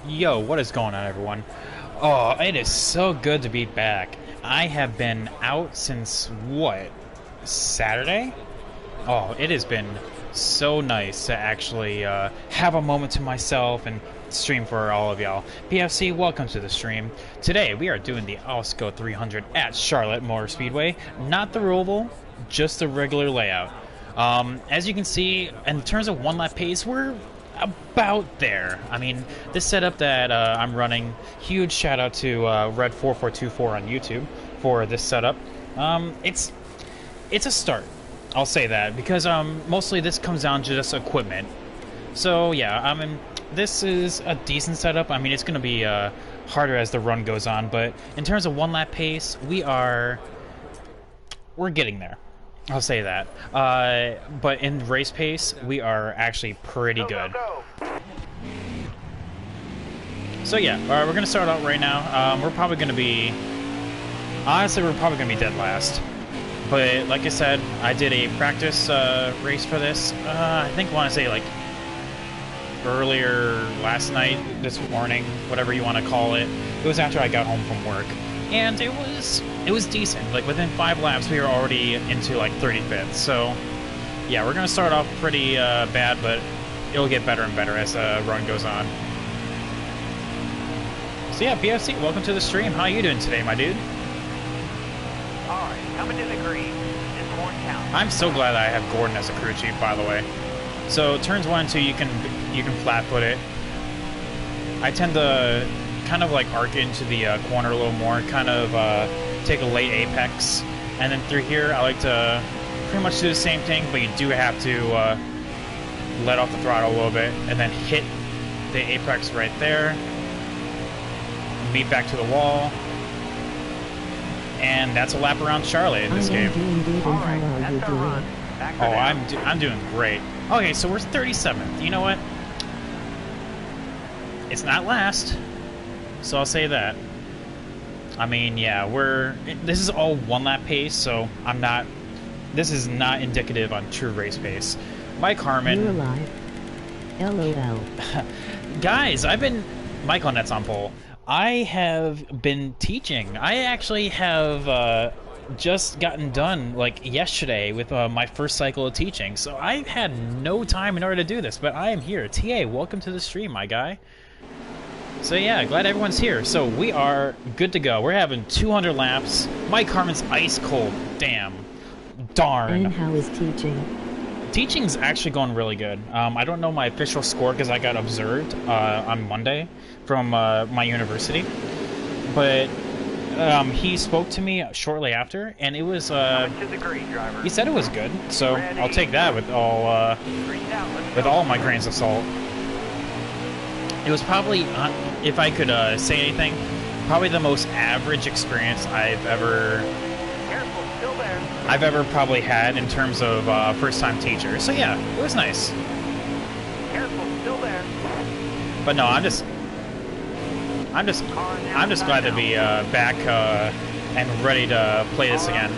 Yo, what is going on, everyone? Oh, it is so good to be back. I have been out since, what, Saturday? Oh, it has been so nice to actually have a moment to myself and stream for all of y'all. PFC, welcome to the stream. Today, we are doing the Osco 300 at Charlotte Motor Speedway. Not the Roval, just the regular layout. As you can see, in terms of one-lap pace, we're about there. I mean, this setup that I'm running, huge shout out to Red4424 on YouTube for this setup. It's a start, I'll say that, because mostly this comes down to just equipment. So yeah, I mean, this is a decent setup. I mean, it's going to be harder as the run goes on, but in terms of one lap pace, we're getting there. I'll say that. But in race pace, we are actually pretty good. So yeah, we're going to start out right now. We're probably going to be... Honestly, we're probably going to be dead last. But like I said, I did a practice race for this. I think I want to say like earlier last night, this morning, whatever you want to call it. It was after I got home from work. And it was decent. Like within 5 laps, we were already into like 35th. So yeah, we're gonna start off pretty bad, but it'll get better and better as the run goes on. So yeah, PFC, welcome to the stream. How you doing today, my dude? All right, coming to the green. This horn counts. I'm so glad I have Gordon as a crew chief, by the way. So turns 1 and 2, you can flat foot it. I tend to kind of like arc into the corner a little more, kind of take a late apex, and then through here I like to pretty much do the same thing, but you do have to let off the throttle a little bit and then hit the apex right there, beat back to the wall, and that's a lap around Charlotte in this game. All right, that's our run. Back for now. I'm doing great. Okay, so we're 37th. You know what? It's not last. So I'll say that. I mean, yeah, this is all one lap pace, so this is not indicative on true race pace. Mike Harmon. You're alive. LOL. Guys, Mike on Nets on pole. I have been teaching. I actually have just gotten done like yesterday with my first cycle of teaching. So I've had no time in order to do this, but I am here. TA, welcome to the stream, my guy. So yeah, glad everyone's here. So we are good to go. We're having 200 laps. Mike Harmon's ice cold. Damn. Darn. And how is teaching? Teaching's actually going really good. I don't know my official score because I got observed on Monday from my university. But he spoke to me shortly after, and it was... he said it was good, so I'll take that with all my grains of salt. It was probably, if I could say anything, probably the most average experience I've ever probably had in terms of first-time teacher. So yeah, it was nice. Careful, still there. But no, I'm just glad to be back and ready to play this again.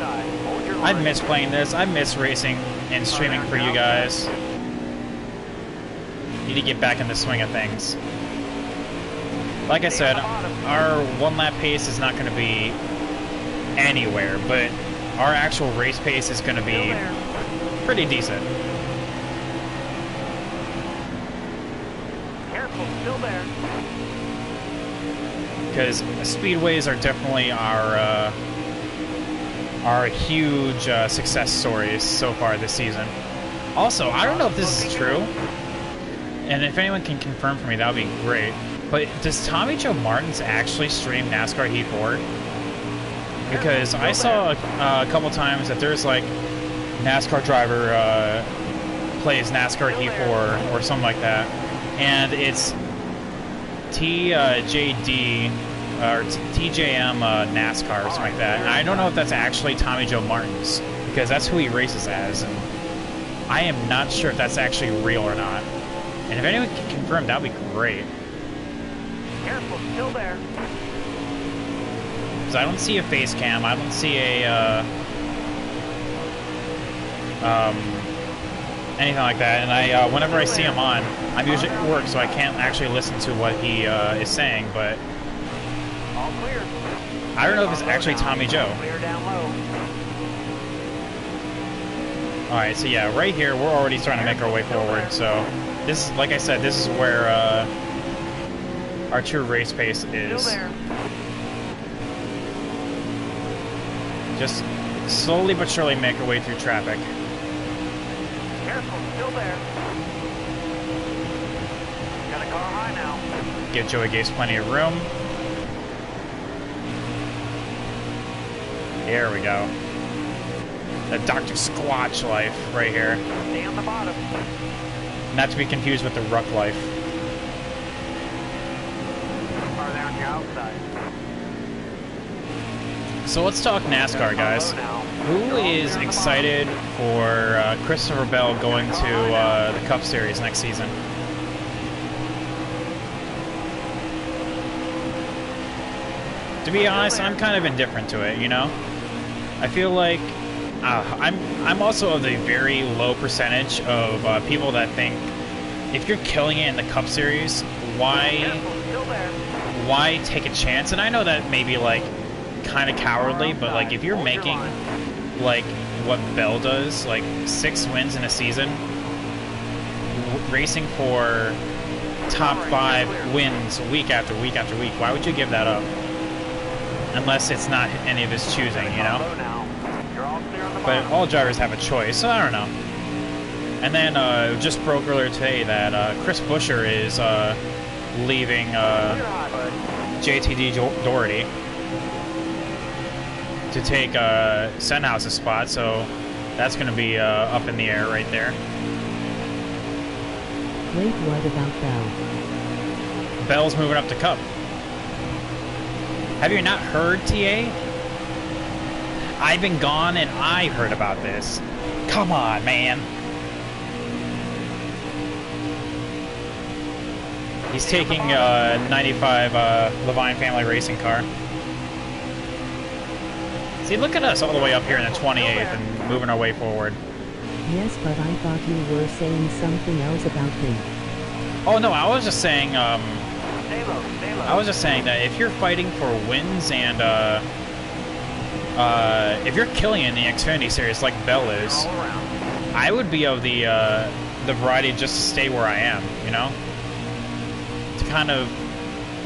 I've missed playing this. I miss racing and streaming for you guys. Need to get back in the swing of things. Like I said, our one lap pace is not going to be anywhere, but our actual race pace is going to be pretty decent. Careful, still there. Because speedways are definitely our huge success stories so far this season. Also, I don't know if this is true, and if anyone can confirm for me, that would be great. But does Tommy Joe Martins actually stream NASCAR Heat 4? Because I saw a couple times that there's like NASCAR driver plays NASCAR Heat 4 or something like that, and it's TJD or TJM NASCAR or something like that. And I don't know if that's actually Tommy Joe Martins, because that's who he races as, and I am not sure if that's actually real or not. And if anyone can confirm, that would be great. Careful, still there. Because I don't see a face cam, I don't see a anything like that. And I, whenever I see him on, I'm usually at work, so I can't actually listen to what he is saying. But All clear. I don't know if it's actually Tommy Joe. Clear down low. All right, so yeah, right here we're already starting to make our way forward. So this, like I said, this is where our true race pace Still is. there. Just slowly but surely make our way through traffic. Careful, still there. Got a car high now. Give Joey Gase plenty of room. There we go. The Dr. Squatch life right here. Stay on the bottom. Not to be confused with the Ruck life. Car there on your outside. So let's talk NASCAR, guys. Who is excited for Christopher Bell going to the Cup Series next season? To be honest, I'm kind of indifferent to it, you know? I feel like I'm also of the very low percentage of people that think if you're killing it in the Cup Series, why take a chance? And I know that maybe like kind of cowardly, but like if you're making like what Bell does, like 6 wins in a season, racing for top 5 wins week after week after week, why would you give that up? Unless it's not any of his choosing, you know? But all drivers have a choice, so I don't know. And then just broke earlier today that Chris Buescher is leaving JTD Doherty to take Stenhouse's spot, so that's going to be up in the air right there. Wait, what about Bell? Bell's moving up to Cup. Have you not heard, TA? I've been gone and I heard about this. Come on, man. He's taking a 95 Levine family racing car. See, look at us all the way up here in the 28th and moving our way forward. Yes, but I thought you were saying something else about him. Oh no, I was just saying, Stay low, stay low. I was just saying that if you're fighting for wins and if you're killing it in the Xfinity Series like Bell is, All around. I would be of the variety just to stay where I am, you know? To kind of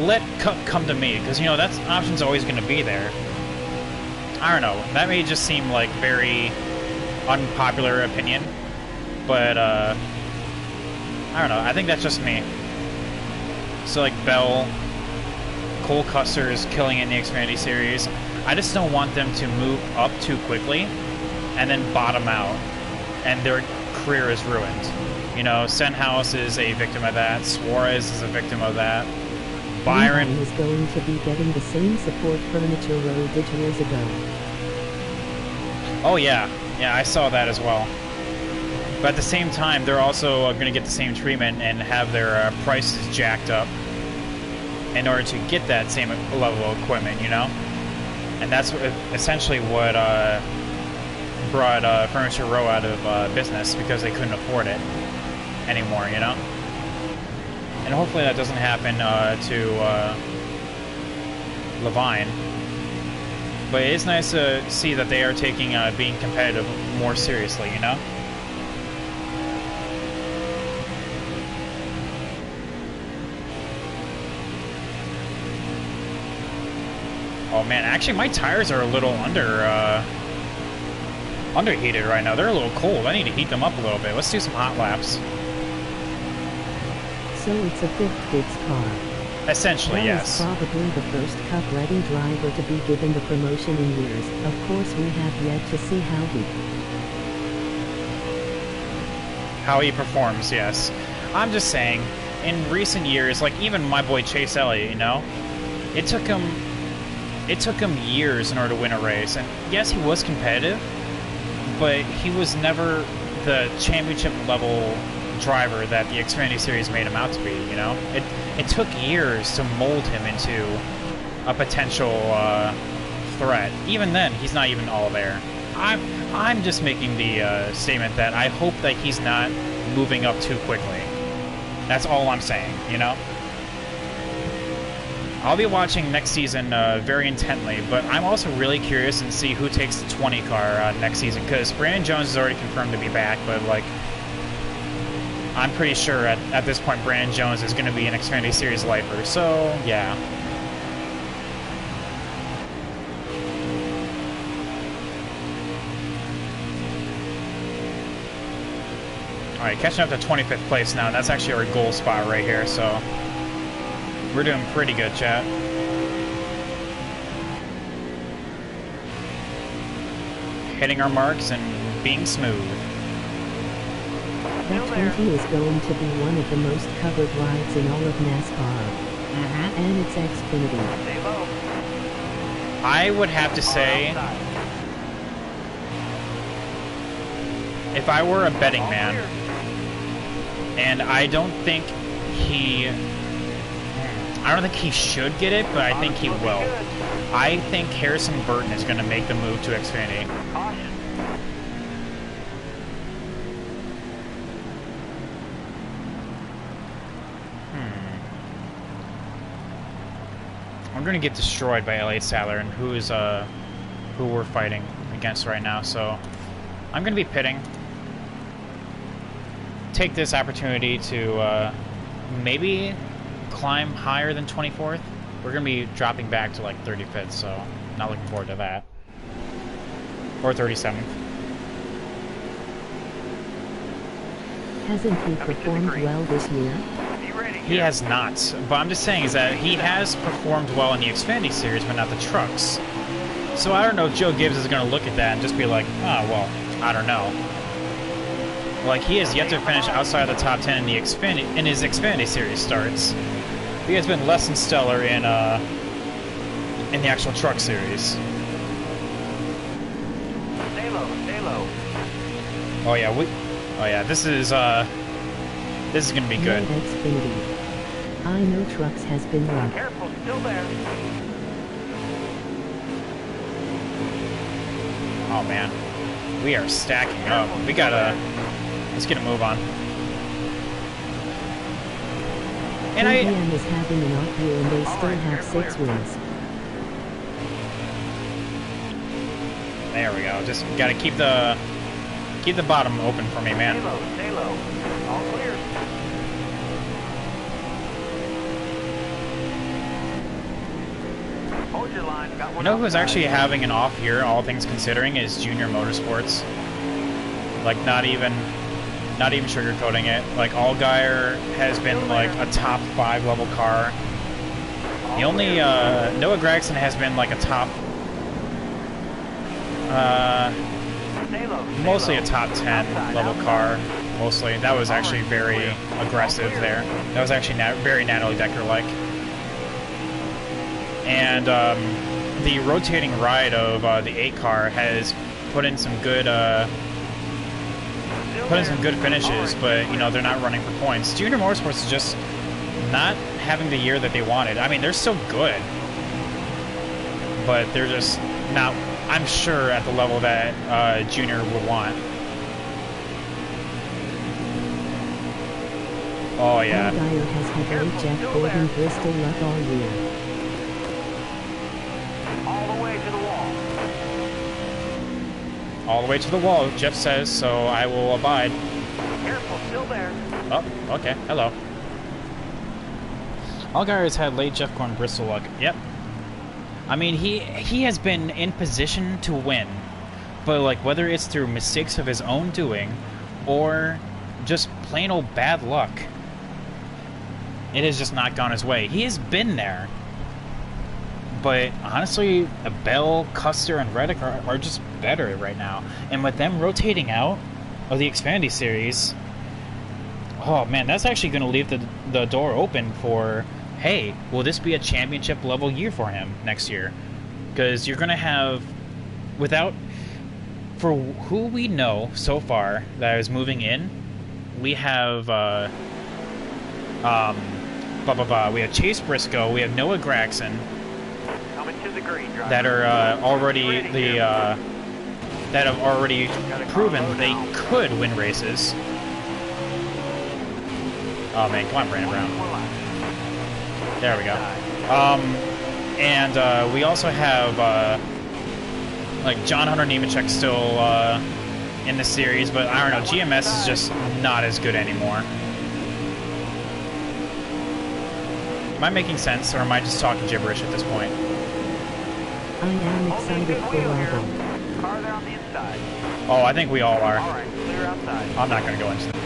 let Cup come to me, because, you know, that option's always going to be there. I don't know, that may just seem like very unpopular opinion, but, I don't know, I think that's just me. So, like, Bell, Cole Custer's killing it in the Xfinity Series. I just don't want them to move up too quickly and then bottom out, and their career is ruined. You know, Stenhouse is a victim of that. Suarez is a victim of that. Byron is going to be getting the same support Furniture Row did years ago. Oh yeah, yeah, I saw that as well. But at the same time, they're also going to get the same treatment and have their prices jacked up in order to get that same level of equipment, you know? And that's essentially what brought Furniture Row out of business, because they couldn't afford it anymore, you know? And hopefully that doesn't happen to Levine. But it is nice to see that they are taking being competitive more seriously, you know? Oh man, actually my tires are a little underheated right now. They're a little cold. I need to heat them up a little bit. Let's do some hot laps. So it's a fifth Biggs car. Essentially, Bell yes. is probably the first Cup-ready driver to be given the promotion in years. Of course, we have yet to see how he performs, yes. I'm just saying, in recent years, like even my boy Chase Elliott, you know, it took him years in order to win a race. And yes, he was competitive, but he was never the championship level driver that the Xfinity Series made him out to be, you know? It took years to mold him into a potential threat. Even then, he's not even all there. I'm just making the statement that I hope that he's not moving up too quickly. That's all I'm saying, you know? I'll be watching next season very intently, but I'm also really curious and see who takes the 20 car next season, because Brandon Jones is already confirmed to be back, but, like, I'm pretty sure at this point Brandon Jones is going to be an Xfinity Series lifer, so, yeah. Alright, catching up to 25th place now. That's actually our goal spot right here, so we're doing pretty good, chat. Hitting our marks and being smooth. That 20 is going to be one of the most covered rides in all of NASCAR. And it's Xfinity. Stay low. I would have to say, if I were a betting man, and I don't think he should get it, but I think he will. I think Harrison Burton is going to make the move to Xfinity. Caution. I'm going to get destroyed by LA Sadler, and who we're fighting against right now, so I'm going to be pitting. Take this opportunity to maybe climb higher than 24th. We're going to be dropping back to like 35th, so not looking forward to that. Or 37th. Hasn't he performed well this year? He has not, but I'm just saying is that he has performed well in the Xfinity Series, but not the trucks. So I don't know if Joe Gibbs is going to look at that and just be like, oh, well, I don't know. Like, he has yet to finish outside of the top 10 in his Xfinity Series starts. He has been less than stellar in the actual truck series. Stay low, stay low. Oh yeah, this is gonna be good. No Xfinity. I know trucks has been rough. Careful, still there. Oh man, we are stacking up. We gotta, let's get a move on. And KBM is having an off year and they still have 6 wins. There we go. Just gotta keep the bottom open for me, man. Stay low, stay low. All clear. Hold your line. Got You one know who's outside. actually having an off year, all things considering, is Junior Motorsports. Like, not even sugarcoating it. Like, Allgaier has been like a top 5 level car. The only Noah Gragson has been like a top, Stay low, stay mostly low. a top 10 level car. Mostly. That was actually very aggressive there. That was actually very Natalie Decker like. And the rotating ride of the 8 car has put in some good finishes, but you know they're not running for points. Junior Motorsports is just not having the year that they wanted. I mean, they're still good, but they're just not, I'm sure, at the level that Junior would want. Oh yeah. Allgaier has had late Jeff Gordon Bristol luck all year. All the way to the wall. All the way to the wall, Jeff says, so I will abide. Careful, still there. Oh, okay, hello. Allgaier has had late Jeff Gordon Bristol luck. Yep. I mean, he has been in position to win, but like whether it's through mistakes of his own doing or just plain old bad luck, it has just not gone his way. He has been there, but honestly, Bell, Custer, and Reddick are just better right now. And with them rotating out of the Xfinity Series, oh man, that's actually going to leave the door open for, hey, will this be a championship level year for him next year? Because you're going to have, for who we know so far that is moving in, we have we have Chase Briscoe, we have Noah Gragson, Coming to the green, driver. that are already the that have already proven they could win races. Oh man, come on, Brandon Brown. There we go. And we also have like John Hunter Nemechek still in the series, but I don't know, GMS is just not as good anymore. Am I making sense, or am I just talking gibberish at this point? I am excited for Roval. Car there on the inside. Oh, I think we all are. All right, clear outside. I'm not going to go into that.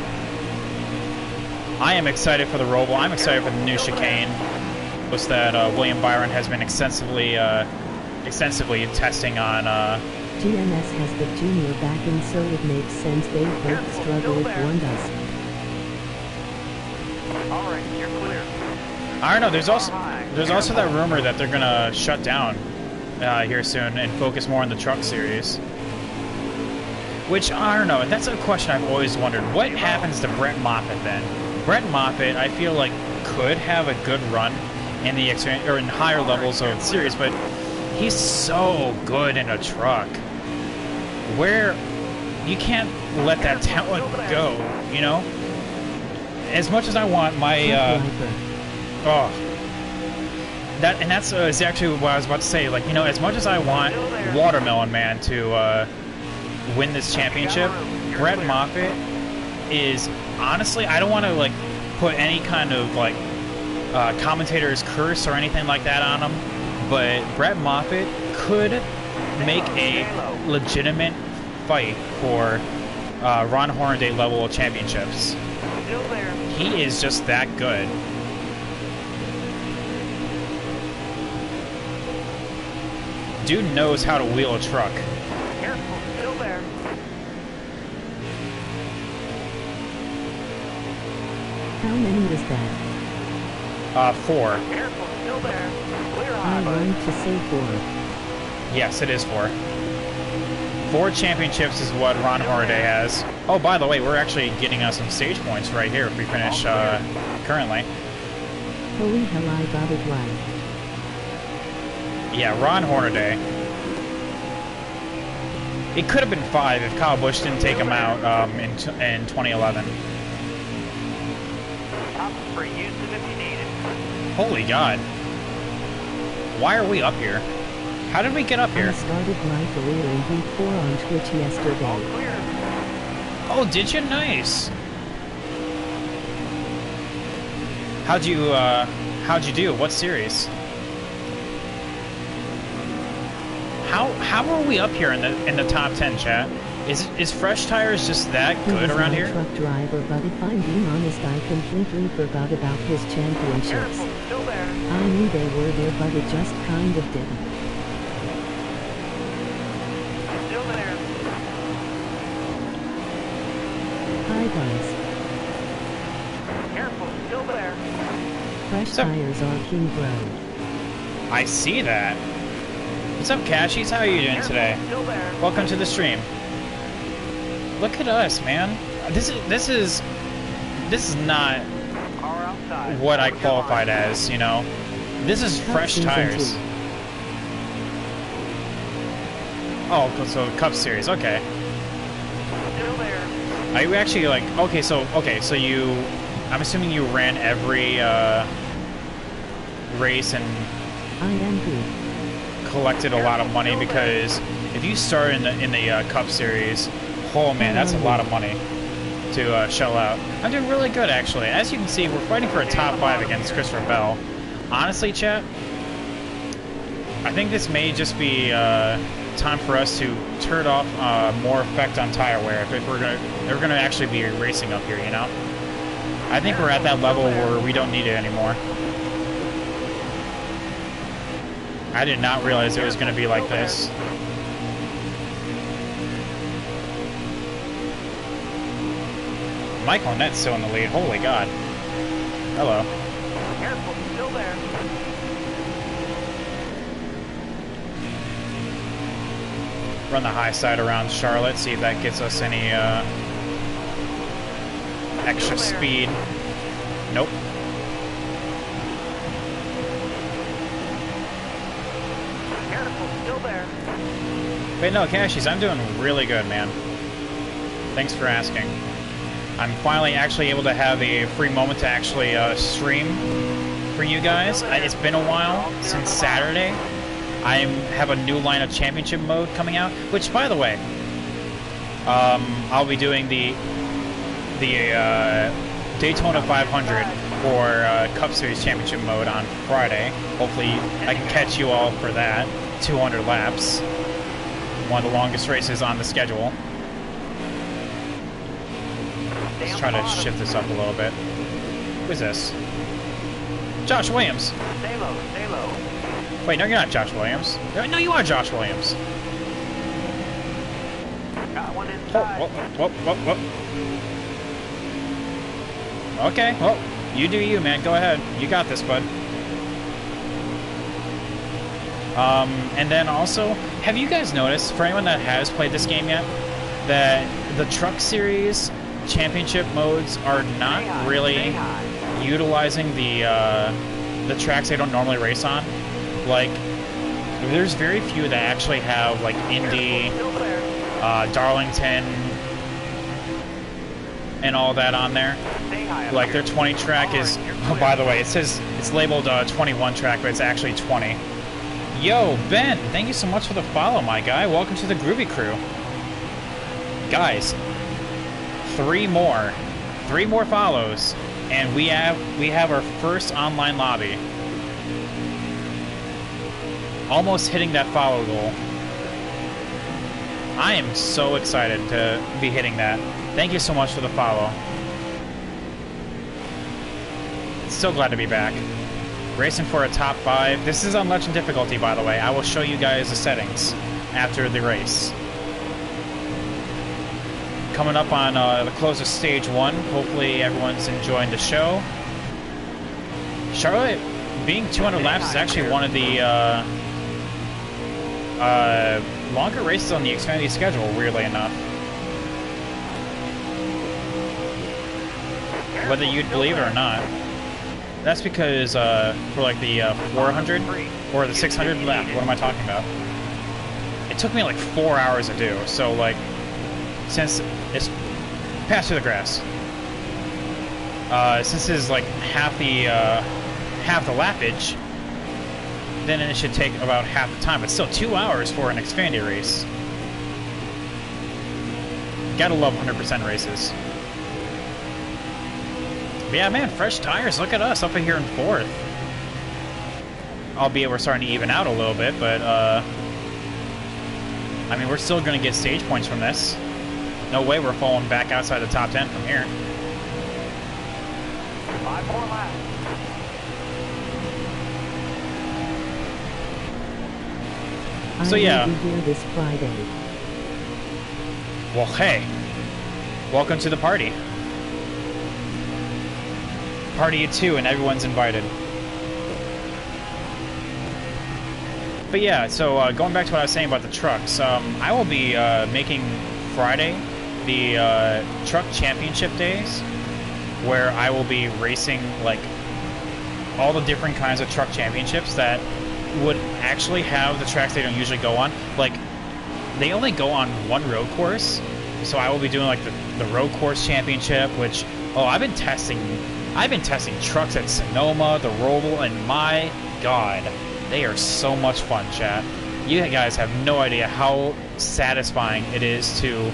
I am excited for the Roval. I'm excited for the new chicane. Was that William Byron has been extensively testing on. GMS has the junior backing, so it makes sense they both struggle if one does. All right, you're clear. I don't know. There's also that rumor that they're gonna shut down here soon and focus more on the truck series. Which I don't know. That's a question I've always wondered. What happens to Brett Moffitt then? Brett Moffitt, I feel like, could have a good run in the or in higher levels of the series, but he's so good in a truck. Where you can't let that talent go, you know? As much as I want my that's actually what I was about to say. Like, you know, as much as I want Watermelon Man to win this championship, Brett Moffitt is honestly, I don't want to like put any kind of like commentator's curse or anything like that on him, but Brett Moffitt could make a legitimate fight for Ron Hornaday level of championships. He is just that good. Dude knows how to wheel a truck. Careful, still there. How many was that? 4. Careful, still there. Clear I high, buddy. want to say 4. Yes, it is 4. 4 championships is what Ron Hornaday has. Oh, by the way, we're actually getting us some stage points right here if we finish currently. Holy hell, I got it right. Yeah, Ron Hornaday. It could have been 5 if Kyle Busch didn't take him out in 2011. Top for use if you need it. Holy God. Why are we up here? How did we get up I here? started my career in V4 on Twitch All yesterday. clear. Oh, did you? Nice. How'd you do? What series? How are we up here in the top 10, chat? Is Fresh Tires just that He good was around my here? truck driver, but if I'm being honest, I completely forgot about his championships. Careful, still there. I knew they were there, but it just kind of didn't. Still there. Hi guys. Careful, still there. Fresh So- Tires are King Bro. I see that. What's up, Cashies? How are you doing today? Still there. Welcome to the stream. Look at us, man. This is not Car outside. what I qualified as, you know. This is Fresh Season Tires. 2. Oh, so Cup Series, okay. Still there. Are you actually like okay? So you, I'm assuming you ran every race and I am good. collected a lot of money, because if you start in the Cup Series, oh man, that's a lot of money to shell out. I'm doing really good actually. As you can see, we're fighting for a top 5 against Christopher Bell. Honestly, chat, I think this may just be time for us to turn off more effect on tire wear if we're gonna actually be racing up here, you know. I think we're at that level where we don't need it anymore. I did not realize it was going to be like this. Michael Nett's still in the lead. Holy God. Hello. Careful, still there. Run the high side around Charlotte, see if that gets us any extra speed. Nope. Careful, still there. Wait, no, Cashies, I'm doing really good, man. Thanks for asking. I'm finally actually able to have a free moment to actually stream for you guys. It's been a while since Saturday. I have a new line of championship mode coming out, which, by the way, I'll be doing the Daytona 500 for Cup Series Championship mode on Friday. Hopefully, I can catch you all for that. 200 laps. One of the longest races on the schedule. Let's try to shift this up a little bit. Who is this? Josh Williams. Stay low, stay low. Wait, no, you're not Josh Williams. No, you are Josh Williams. Got one inside. Whoop. Okay, well, you do you, man. Go ahead. You got this, bud. And then also, have you guys noticed, for anyone that has played this game yet, that the Truck Series Championship modes are not really utilizing the tracks they don't normally race on? Like, there's very few that actually have, like, Indy, Darlington, and all that on there. Like, their 20 track is, oh, by the way, it says it's labeled 21 track, but it's actually 20. Yo, Ben, thank you so much for the follow, my guy. Welcome to the Groovy Crew. Guys, 3 more follows, and we have our first online lobby. Almost hitting that follow goal. I am so excited to be hitting that. Thank you so much for the follow. So glad to be back. Racing for a top 5. This is on Legend difficulty, by the way. I will show you guys the settings after the race. Coming up on the close of stage 1. Hopefully everyone's enjoying the show. Charlotte being 200 laps is actually one of the longer races on the Xfinity schedule, weirdly enough. Whether you'd believe it or not. That's because for like the 400 or the 600 lap, what am I talking about? It took me like 4 hours to do. So like, since it's pass through the grass, since it's like half the lappage, then it should take about half the time. But still, 2 hours for an Xfinity race. Gotta love 100% races. But yeah, man, fresh tires. Look at us up in here in 4th. Albeit we're starting to even out a little bit, but I mean, we're still going to get stage points from this. No way we're falling back outside the top 10 from here. 5 more laps. So yeah. I will be here this Friday. Well, hey, welcome to the party. Party at 2 and everyone's invited. But yeah, so going back to what I was saying about the trucks, I will be making Friday the truck championship days, where I will be racing like all the different kinds of truck championships that would actually have the tracks they don't usually go on. Like, they only go on one road course, so I will be doing like the road course championship, which, oh, I've been testing trucks at Sonoma, the Roval, and my god, they are so much fun, chat. You guys have no idea how satisfying it is to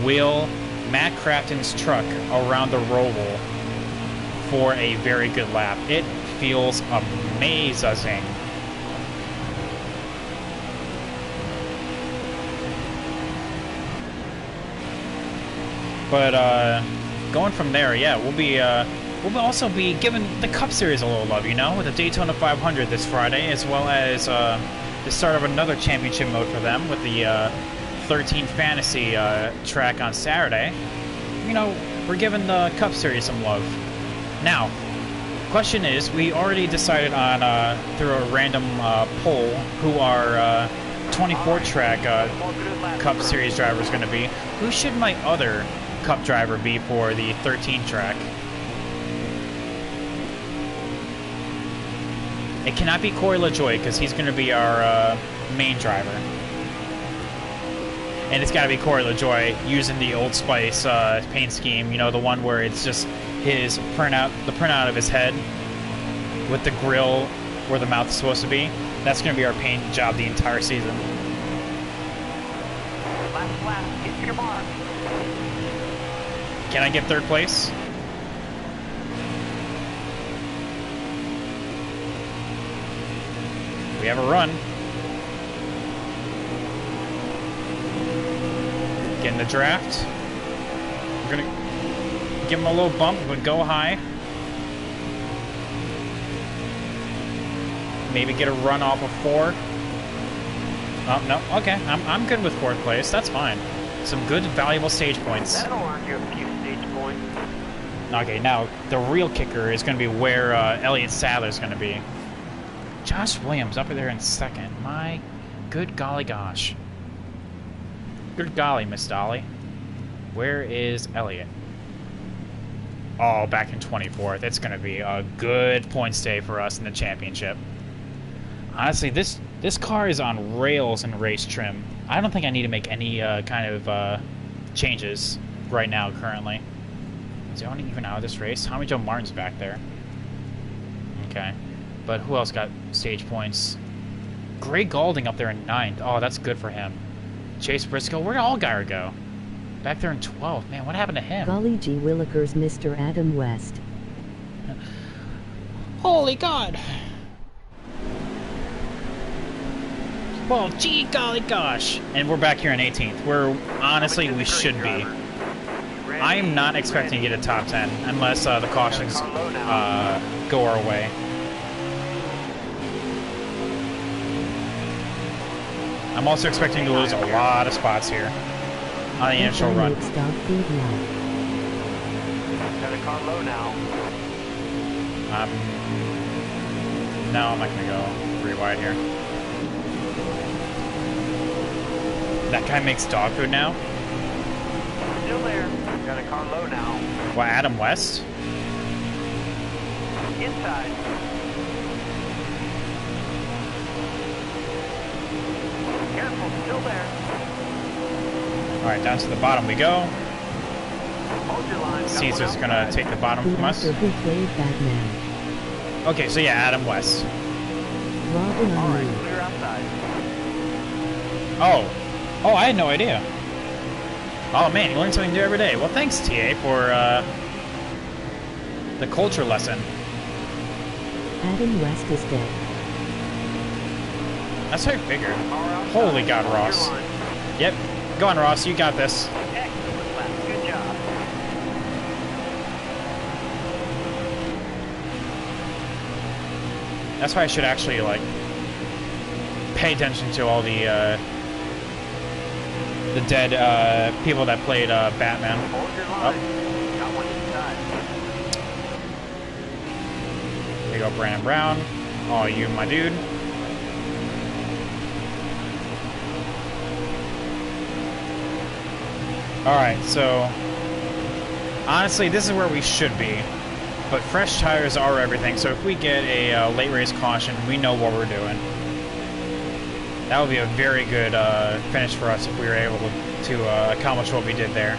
wheel Matt Crafton's truck around the Roval for a very good lap. It feels amazing. But going from there, yeah, we'll also be giving the Cup Series a little love, you know, with the Daytona 500 this Friday, as well as the start of another championship mode for them with the 13 Fantasy track on Saturday. You know, we're giving the Cup Series some love. Now, question is, we already decided on through a random poll who our 24 track Cup Series driver is going to be. Who should my other Cup driver be for the 13 track? It cannot be Corey LaJoie because he's going to be our main driver. And it's got to be Corey LaJoy using the Old Spice paint scheme. You know, the one where it's just his printout, the printout of his head with the grill where the mouth is supposed to be. That's going to be our paint job the entire season. Last lap, get to your mark. Can I get third place? We have a run. Get in the draft. We're gonna give him a little bump, but go high. Maybe get a run off of 4. Oh, no. Okay. I'm good with 4th place. That's fine. Some good, valuable stage points. That'll earn you a few stage points. Okay, now the real kicker is going to be where Elliott Sadler's going to be. Josh Williams up there in 2nd. My good golly gosh. Good golly, Miss Dolly. Where is Elliott? Oh, back in 24th. It's going to be a good points day for us in the championship. Honestly, this car is on rails and race trim. I don't think I need to make any kind of changes right now, currently. Is anyone even out of this race? Tommy Joe Martin's back there. Okay. But who else got stage points? Gray Galding up there in 9th. Oh, that's good for him. Chase Briscoe, where'd Allgaier go? Back there in 12th. Man, what happened to him? Golly gee willikers, Mr. Adam West. Holy God! Well, gee golly gosh! And we're back here in 18th, where honestly we should be. I am not expecting to get a top 10 unless the cautions go our way. I'm also expecting to lose a lot of spots here on the initial run. Got a car low now. No, I'm not going to go 3 wide here. That guy makes dog food now? Still there. Got a car low now. What, Adam West? Inside. Careful, still there. Alright, down to the bottom we go. Hold your line. Caesar's going to take the bottom from us. Who played Batman? Okay, so yeah, Adam West. Robin All right, Lee. clear outside. Oh, I had no idea. Oh man, you learn something new every day. Well, thanks, TA, for the culture lesson. Adam West is dead. That's how I figured. Holy God, Ross. Yep, go on, Ross. You got this. Excellent lap. Good job. That's why I should actually like pay attention to all the dead people that played Batman. Hold your line. Got one inside. There you go, Brandon Brown. Oh, you, my dude. Alright, so honestly, this is where we should be. But fresh tires are everything, so if we get a late race caution, we know what we're doing. That would be a very good finish for us if we were able to accomplish what we did there.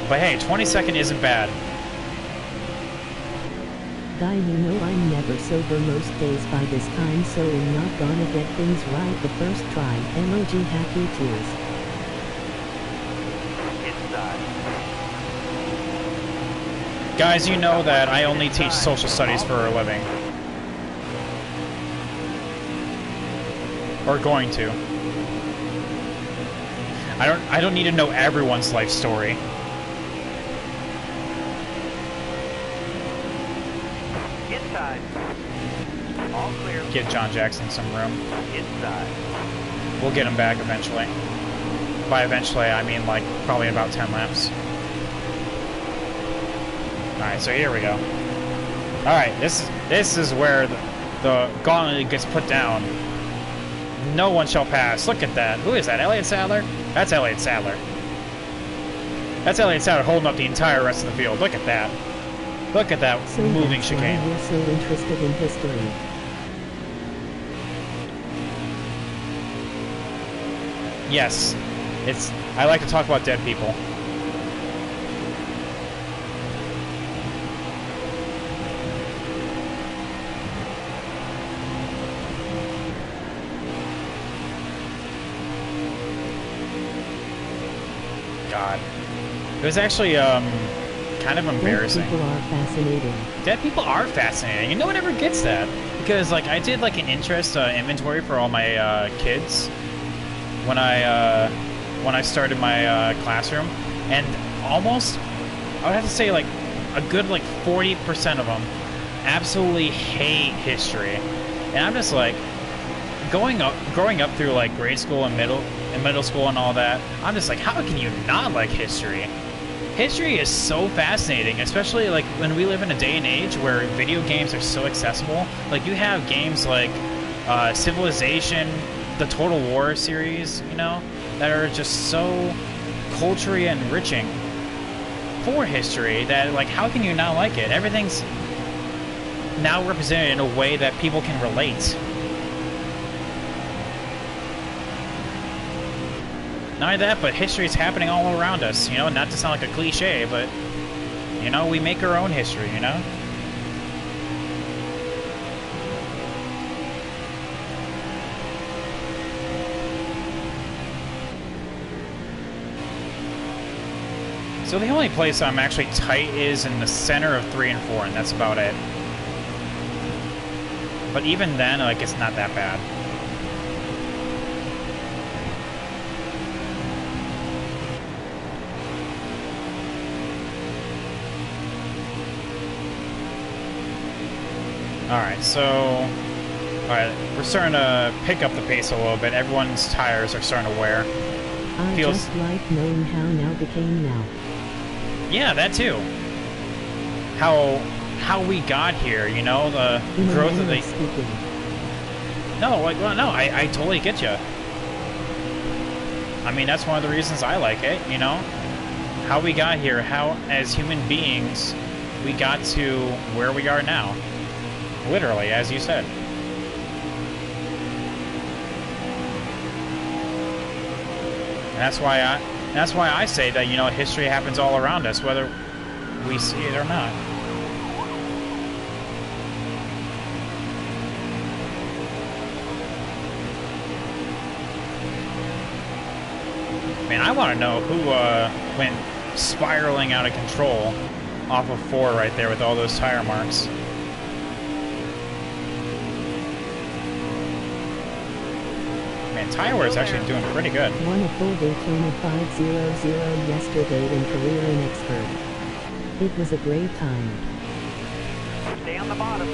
But hey, 22nd isn't bad. Guy, you know I'm never sober most days by this time, so I'm not gonna get things right the first try. Emoji happy tears. Inside. Guys, you know that I only teach social studies for a living. Or going to. I don't need to know everyone's life story. Inside. All clear. Give John Jackson some room. Inside. We'll get him back eventually. By eventually, I mean like probably about 10 laps. Alright, so here we go. Alright, this is where the gauntlet gets put down. No one shall pass. Look at that. Who is that? Elliott Sadler? That's Elliott Sadler. That's Elliott Sadler holding up the entire rest of the field. Look at that. Look at that So moving that's why chicane. we're so interested in history. Yes. I like to talk about dead people. God. It was actually, kind of embarrassing. Dead people are fascinating. Dead people are fascinating. No one ever gets that. Because, like, I did, like, an interest inventory for all my kids when I started my classroom. And almost, I would have to say, like, a good, like, 40% of them absolutely hate history. And I'm just like, growing up through, like, grade school and middle school and all that, I'm just like, how can you not like history? History is so fascinating, especially like when we live in a day and age where video games are so accessible. Like you have games like Civilization, the Total War series, you know, that are just so culturally enriching for history that, like, how can you not like it? Everything's now represented in a way that people can relate. Not only that, but history is happening all around us, you know, not to sound like a cliche, but, you know, we make our own history, you know? So the only place I'm actually tight is in the center of 3 and 4, and that's about it. But even then, like, it's not that bad. Alright, so... Alright, we're starting to pick up the pace a little bit. Everyone's tires are starting to wear. I just like knowing how now became now. Yeah, that too. How we got here, you know, the growth of the... No, like, well, no, I totally get you. I mean, that's one of the reasons I like it, you know? How we got here, how, as human beings, we got to where we are now. Literally, as you said. And that's why I say that, you know, history happens all around us, whether we see it or not. Man, I want to know who went spiraling out of control off of 4 right there with all those tire marks. Man, tire wear is actually doing pretty good. Won a full Daytona 500 yesterday in career in expert. It was a great time. Stay on the bottom.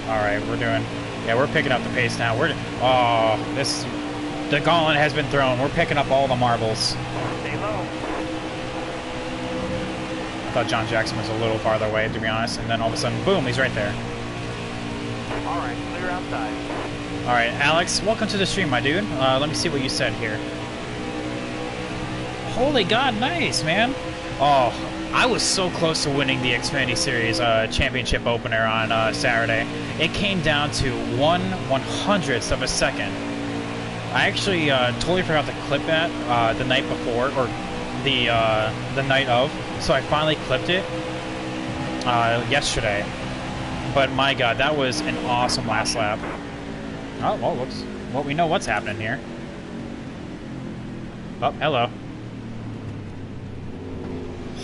Alright, we're picking up the pace now. The gauntlet has been thrown. We're picking up all the marbles. Stay low. I thought John Jackson was a little farther away, to be honest, and then all of a sudden, boom, he's right there. Alright, clear outside. Alright, Alex, welcome to the stream, my dude. Let me see what you said here. Holy God, nice, man. Oh, I was so close to winning the Xfinity Series championship opener on Saturday. It came down to 1/100th of a second. I actually totally forgot to clip that the night before, or the night of, so I finally clipped it yesterday. But my God, that was an awesome last lap. Oh, well, looks. Well, we know what's happening here. Oh, hello.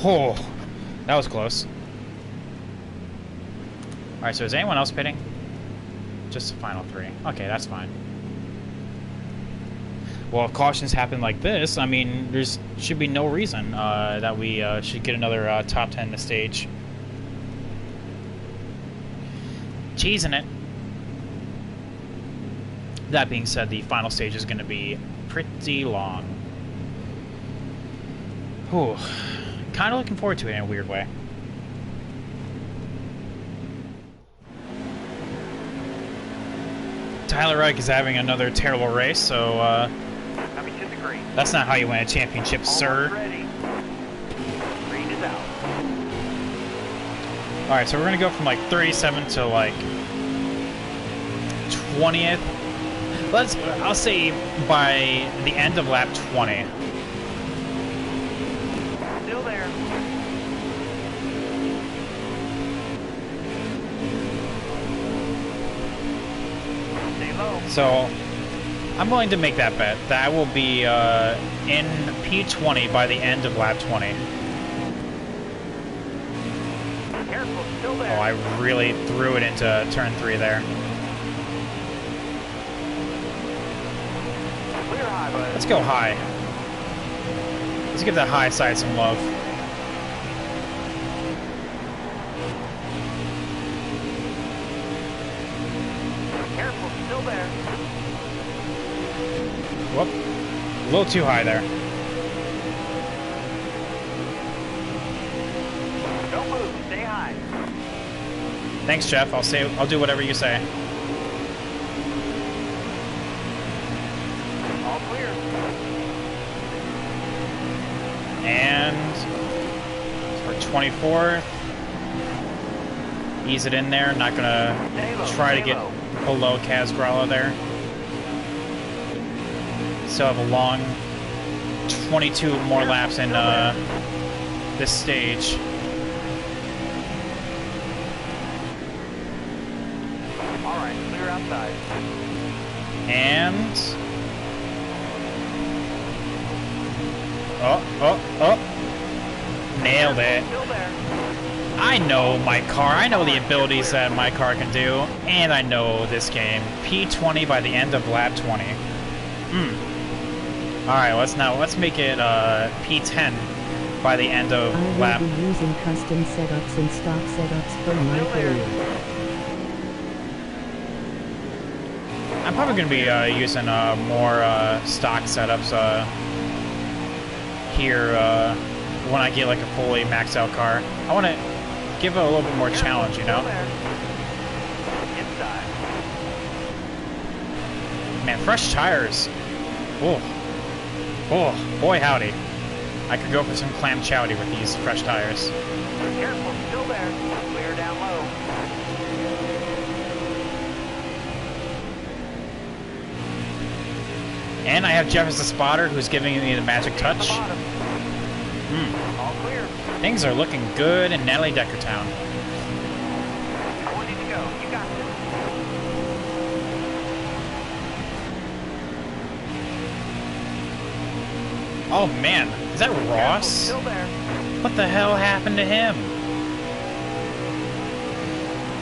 Oh, that was close. Alright, so is anyone else pitting? Just the final 3. Okay, that's fine. Well, if cautions happen like this, I mean, there's should be no reason that we should get another top 10 in the stage. Cheesing it. That being said, the final stage is going to be pretty long. Whew. Kind of looking forward to it in a weird way. Tyler Reich is having another terrible race, so that's not how you win a championship, sir. Ready. Green is out. Alright, so we're going to go from like 37 to like 20th. I'll say by the end of lap 20. Still there. Stay low. So, I'm willing to make that bet. That will be in P20 by the end of lap 20. Careful, still there. Oh, I really threw it into turn 3 there. Clear high, bud. Let's go high. Let's give that high side some love. Careful, still there. Whoop. A little too high there. Don't move, stay high. Thanks, Jeff. I'll do whatever you say. All clear. And for 24th, ease it in there. Not gonna try to get below Casgrala there. Still have a long 22 more laps in this stage. All right, clear outside. And nailed it. Still there. I know my car. I know the abilities that my car can do, and I know this game. P20 by the end of lap 20. All right, let's make it P10 by the end of lap. I will be using custom setups and stock setups for my career. I'm probably going to be using more stock setups here when I get like a fully maxed out car. I want to give it a little bit more challenge, you know? Inside. Man, fresh tires. Oh, boy howdy. I could go for some clam chowdy with these fresh tires. Careful, still there. Clear down low. And I have Jeff as the spotter who's giving me the magic touch. All clear. Things are looking good in Natalie Decker Town. 20 to go. You got this. Oh man, is that Ross? Still there. What the hell happened to him?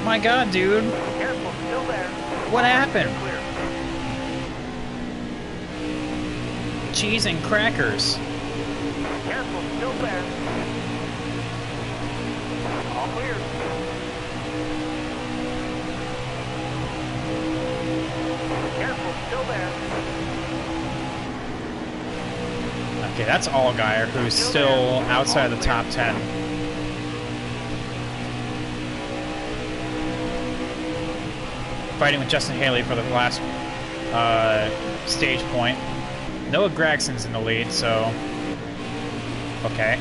My god, dude. Careful, still there. What happened? Clear. Cheese and crackers. Careful, still there. All clear. Careful, still there. Okay, that's Allgaier, who's still outside the top 10. Fighting with Justin Haley for the last stage point. Noah Gragson's in the lead, so... Okay.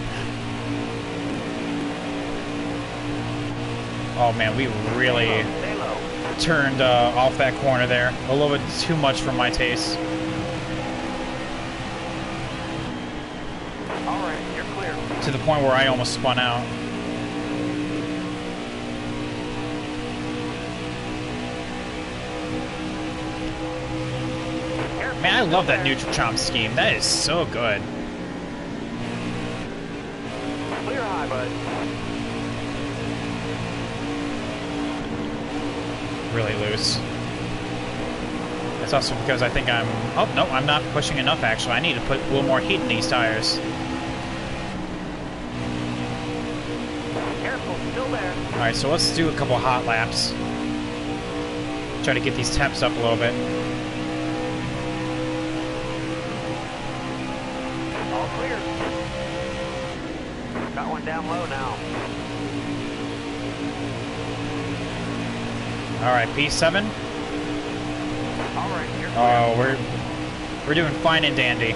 Oh man, we really Stay low. turned off that corner there. A little bit too much for my taste. All right, you're clear. To the point where I almost spun out. Man, I love that neutral chomp scheme. That is so good. Clear high, bud. Really loose. That's also because I think I'm... Oh, no, I'm not pushing enough, actually. I need to put a little more heat in these tires. Careful, still there. Alright, so let's do a couple hot laps. Try to get these temps up a little bit. All clear. Got one down low now. Alright, P7. All right, you're clear. Oh, we're doing fine and dandy.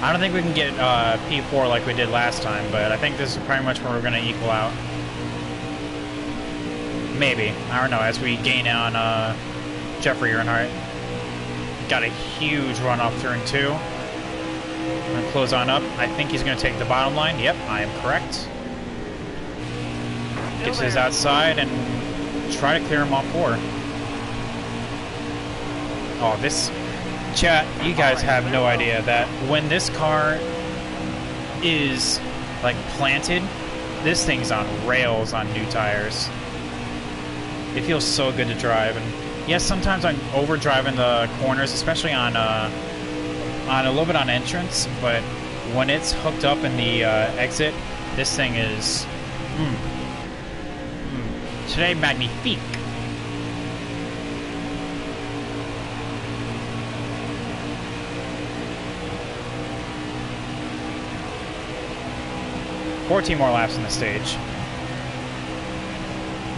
I don't think we can get P4 like we did last time, but I think this is pretty much where we're going to equal out. Maybe. I don't know, as we gain on Jeffrey Earnhardt. got a huge run off turn 2. I'm going to close on up. I think he's going to take the bottom line. Yep, I am correct. Gets his outside and try to clear him off 4. Oh, this... Chat, you guys have no idea that when this car is, like, planted, this thing's on rails on new tires. It feels so good to drive. And yes, sometimes I'm overdriving the corners, especially on a little bit on entrance, but when it's hooked up in the exit, this thing is... Today, magnifique. $14 more laps in the stage.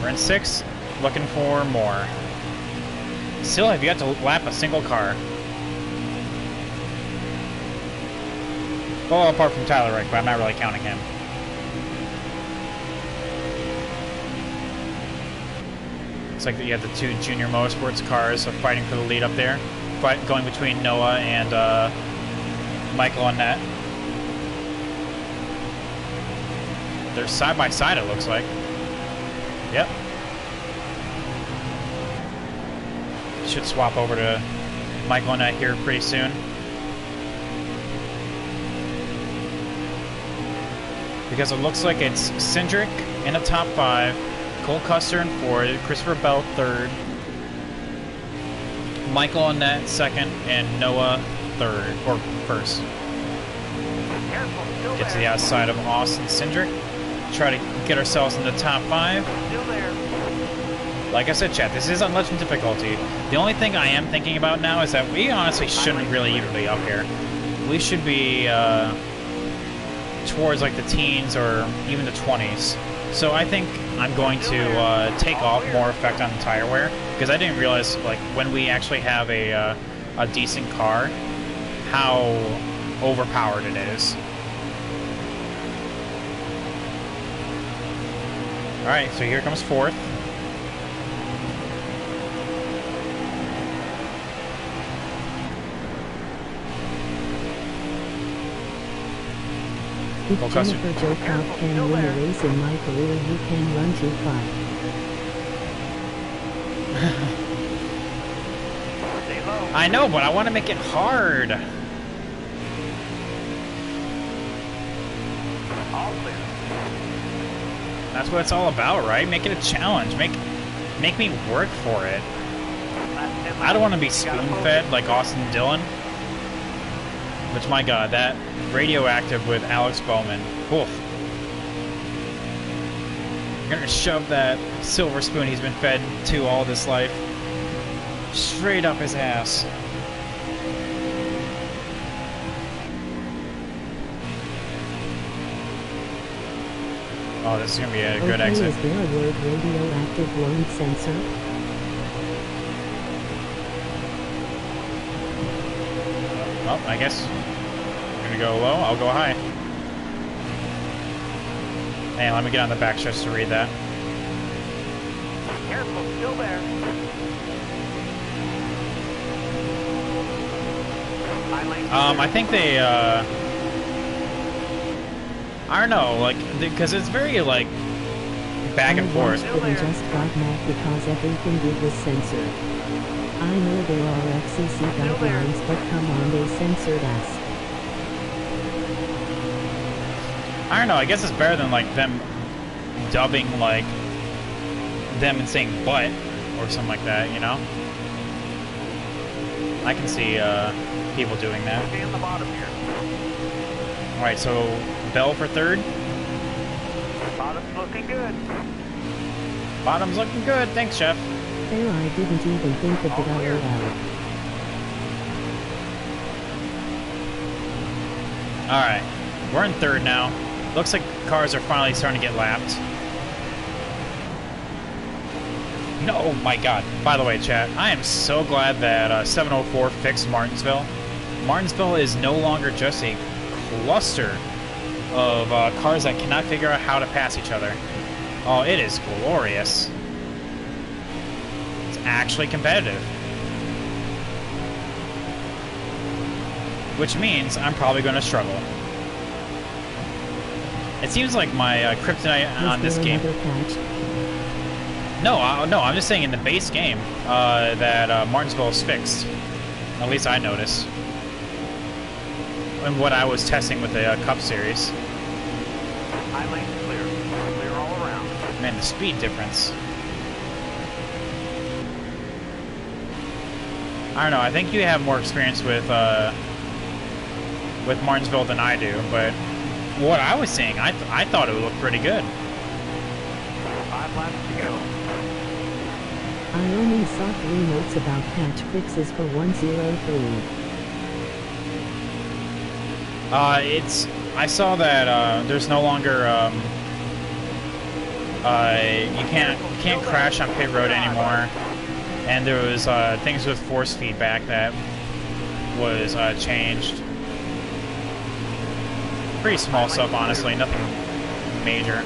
We're in 6th, looking for more. Still have yet to lap a single car. Well, apart from Tyler Rick, but I'm not really counting him. It's like you have the 2 junior motorsports cars fighting for the lead up there. Going between Noah and Michael and Nat. They're side by side, it looks like. Yep. Should swap over to Michael and Nat here pretty soon. Because it looks like it's Cindric in the top 5, Cole Custer in 4th, Christopher Bell 3rd, Michael and Nat 2nd, and Noah 3rd, or 1st. Get to the outside of Austin Cindric. Try to get ourselves in the top 5. Still there. Like I said, chat, this is on Legend difficulty. The only thing I am thinking about now is that we honestly shouldn't really even be up here. We should be towards like the teens or even the 20s. So I think I'm going to take off more effect on the tire wear, because I didn't realize, like, when we actually have a decent car, how overpowered it is. Alright, so here comes 4th. If Jennifer Joe Cobb can win a race in my career, he can run too far. I know, but I want to make it hard. That's what it's all about, right? Make it a challenge. Make me work for it. I don't want to be spoon-fed like Austin Dillon. Which, my God, that Radioactive with Alex Bowman. Oof. You're gonna shove that silver spoon he's been fed to all this life straight up his ass. Oh, this is gonna be a good exit. Is there a word radioactive won't censor? Oh, I guess I'm gonna go low. I'll go high. Hey, let me get on the back stretch to read that. Careful, still there. I think they, I don't know, like, because it's very, like, back and forth. I just got mad because everything did was censored. I know there are FCC guidelines, but come on, they censored us. I don't know, I guess it's better than, like, them dubbing, like, them and saying but, or something like that, you know? I can see, people doing that. Stay on the bottom here. Alright, so, Bell for 3rd. Bottom's looking good. Bottom's looking good, thanks, Chef. There, I didn't even think of it out loud. Alright, we're in 3rd now. Looks like cars are finally starting to get lapped. No, oh my God. By the way, chat, I am so glad that 704 fixed Martinsville. Martinsville is no longer just a cluster of cars that cannot figure out how to pass each other. Oh, it is glorious. It's actually competitive. which means I'm probably going to struggle. It seems like my kryptonite on this game. No, no, I'm just saying in the base game that Martinsville is fixed. At least I noticed. And what I was testing with the Cup Series. High lane's clear. Clear all around. Man, the speed difference. I don't know. I think you have more experience with Martinsville than I do, but what I was saying, I thought it would look pretty good. 5 laps to go. I only saw 3 notes about patch fixes for 103. I saw that there's no longer you can't crash on pit road anymore, and there was things with force feedback that was changed. Pretty small stuff, honestly, nothing major.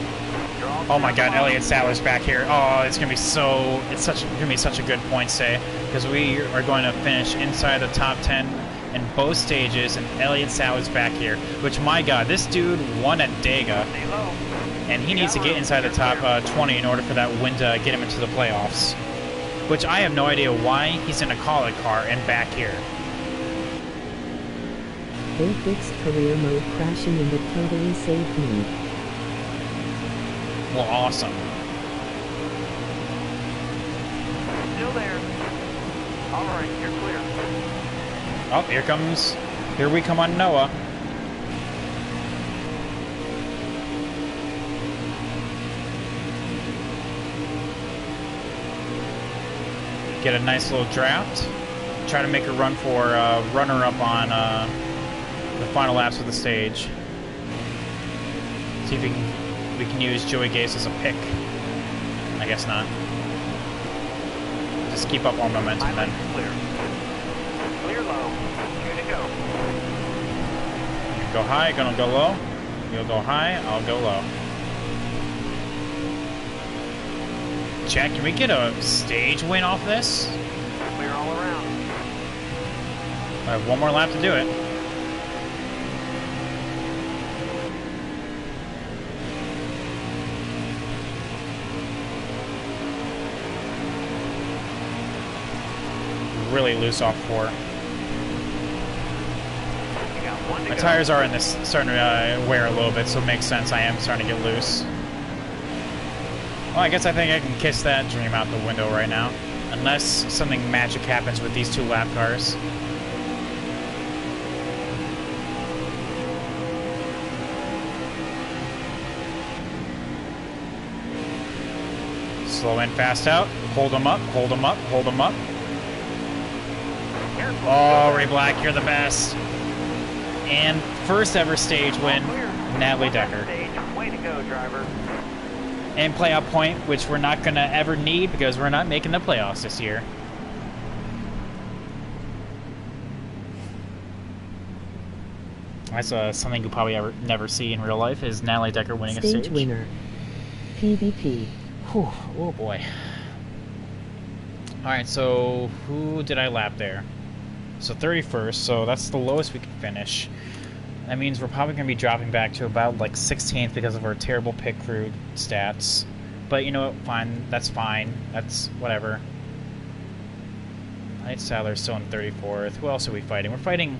Oh my God, Elliott Sadler's back here. Oh, it's gonna be such a good points day because we are going to finish inside the top 10 in both stages, and Elliott Sadler's back here. Which, my God, this dude won at Dega, and he needs to get inside the top 20 in order for that win to get him into the playoffs. Which I have no idea why he's in a Call-It car and back here. They fixed career mode crashing and it totally saved me. Well, awesome. Still there. All right, you're clear. Oh, here we come on Noah. Get a nice little draft. Try to make a run for runner-up on the final laps of the stage. See if we can use Joey Gase as a pick. I guess not. Just keep up our momentum then. Clear. Clear low. 2 to go. You go high, gonna go low. You'll go high, I'll go low. Jack, can we get a stage win off this? Clear all around. I have one more lap to do it. Really loose off 4. My tires are starting to wear a little bit, so it makes sense. I am starting to get loose. Well, I guess I think I can kiss that dream out the window right now. Unless something magic happens with these 2 lap cars. Slow in, fast out. Hold them up, hold them up, hold them up. Oh, Ray Black, you're the best. And first ever stage win, Natalie Decker. Way to go, driver. And playoff point, which we're not going to ever need because we're not making the playoffs this year. That's something you'll probably never see in real life, is Natalie Decker winning a stage. Stage winner. PvP. Whew, oh boy. Alright, so who did I lap there? So 31st, so that's the lowest we can finish. That means we're probably going to be dropping back to about like 16th because of our terrible pit crew stats. But you know what, fine, that's fine. That's whatever. Knight Sadler's still in 34th. Who else are we fighting? We're fighting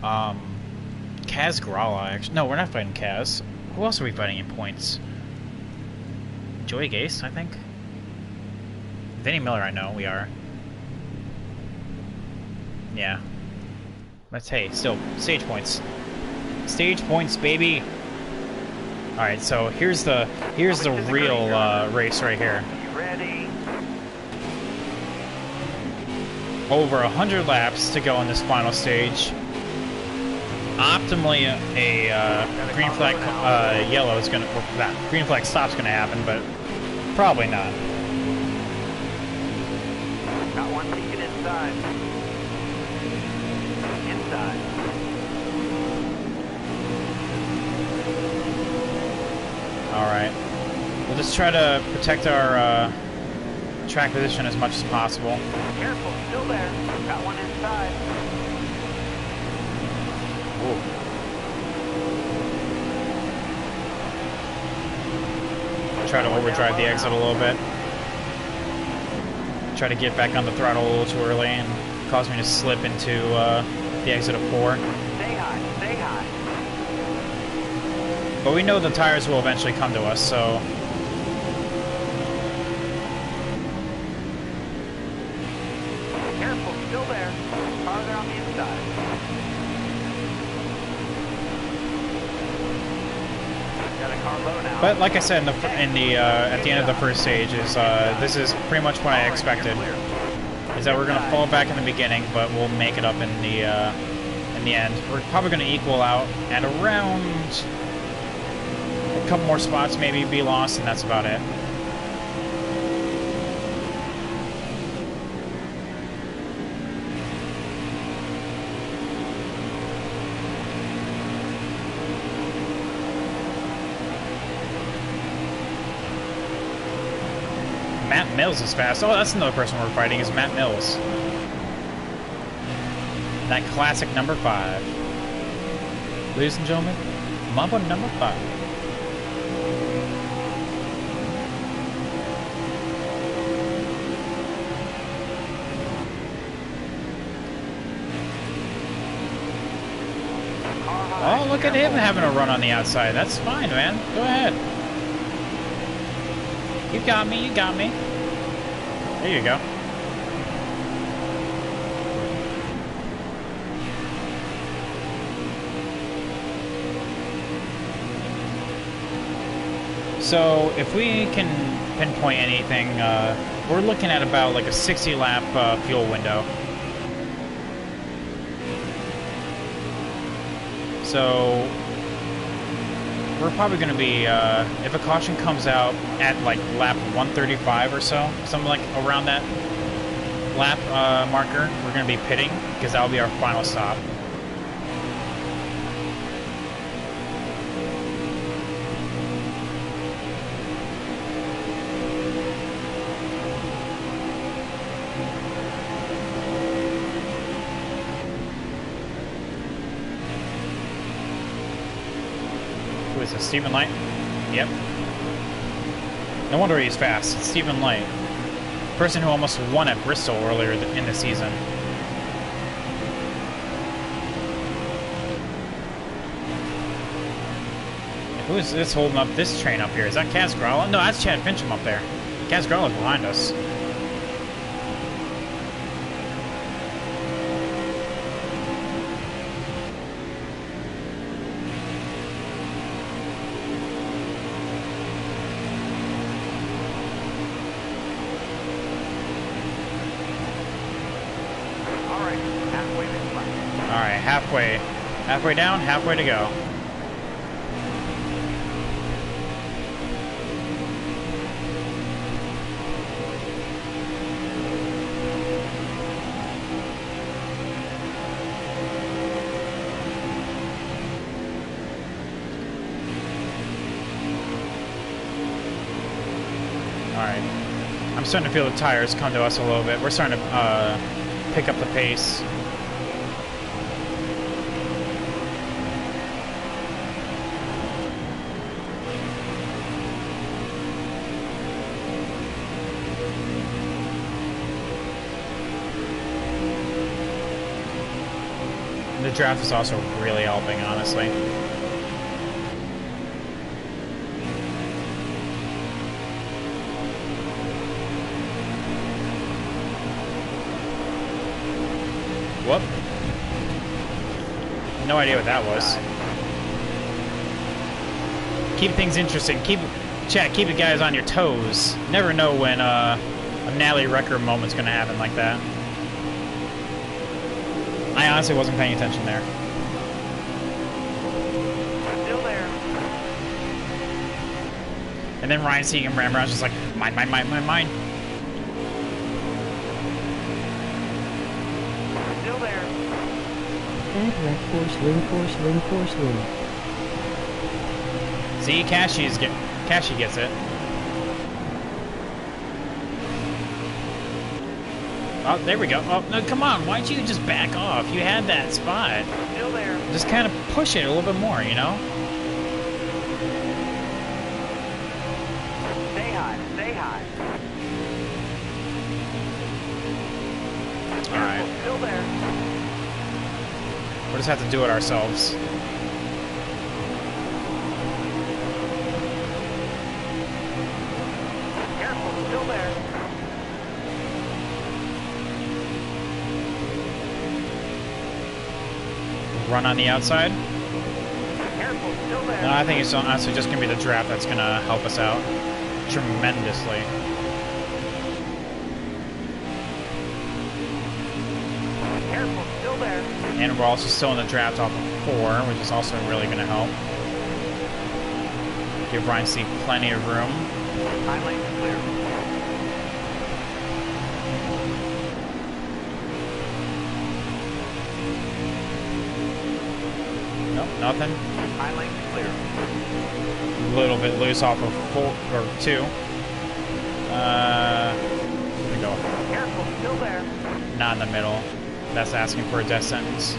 Kaz Grala, actually. No, we're not fighting Kaz. Who else are we fighting in points? Joey Gase, I think. Vinny Miller, I know we are. Yeah. But hey, still, stage points. Stage points, baby! Alright, so here's the real race right here. Ready? Over 100 laps to go in this final stage. Optimally, a green flag yellow is gonna, well, that green flag stop's gonna happen, but probably not. Got one peeking inside. Inside. Alright. We'll just try to protect our track position as much as possible. Careful, still there. Got one inside. Try to overdrive the exit a little bit. Try to get back on the throttle a little too early and cause me to slip into the exit of 4. Stay high, stay high. But we know the tires will eventually come to us, so... Careful, still there. Farther on the inside. Got a car low now. But like I said, at the end of the first stage, this is pretty much what I expected. Is that we're gonna fall back in the beginning, but we'll make it up in the end. We're probably gonna equal out at around a couple more spots, maybe be lost, and that's about it. Matt Mills is fast. Oh, that's another person we're fighting, is Matt Mills. That classic number 5. Ladies and gentlemen, Mambo number 5. Oh, look at him having a run on the outside. That's fine, man. Go ahead. You got me, you got me. There you go. So, if we can pinpoint anything, we're looking at about like a 60 lap fuel window. So, we're probably going to be, if a caution comes out at like lap 135 or so, something like around that lap marker, we're going to be pitting, because that'll be our final stop. Who is this, Stephen Light? Yep. No wonder he's fast. It's Stephen Light. Person who almost won at Bristol earlier in the season. Who is this holding up this train up here? Is that Kaz Gralla? No, that's Chad Fincham up there. Kaz Gralla's behind us. Alright, halfway down, halfway to go. Alright, I'm starting to feel the tires come to us a little bit. We're starting to pick up the pace. The draft is also really helping, honestly. Whoop. No idea what that was. Keep things interesting. Keep the guys on your toes. Never know when a Natalie Decker moment's gonna happen like that. I honestly wasn't paying attention there. Still there. And then Ryan seeing him ram around, just like, mine. Still there. Bad wreck, force win. See, Cashy gets it. Oh, there we go. Oh, no, come on. Why'd you just back off? You had that spot. Still there. Just kind of push it a little bit more, you know? Stay high. Stay high. Alright. Still there. We'll just have to do it ourselves. Careful. Still there. Run on the outside. Careful. Still there. No, I think it's honestly just going to be the draft that's going to help us out tremendously. Careful. Still there. And we're also still in the draft off of 4, which is also really going to help. Give Ryan C plenty of room. High lane clear. Nope, nothing. High lane clear. A little bit loose off of 4 or 2. Here we go. Careful. Still there. Not in the middle. That's asking for a death sentence.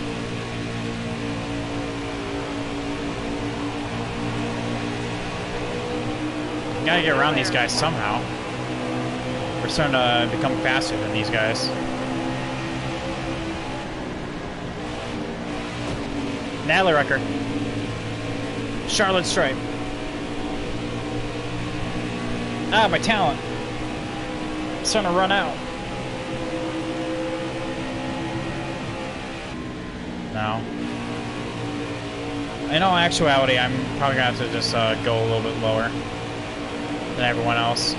We gotta get around these guys somehow. We're starting to become faster than these guys. Natalie Decker. Charlotte Stripe. Ah, my talent. It's starting to run out. No. In all actuality, I'm probably gonna have to just go a little bit lower than everyone else.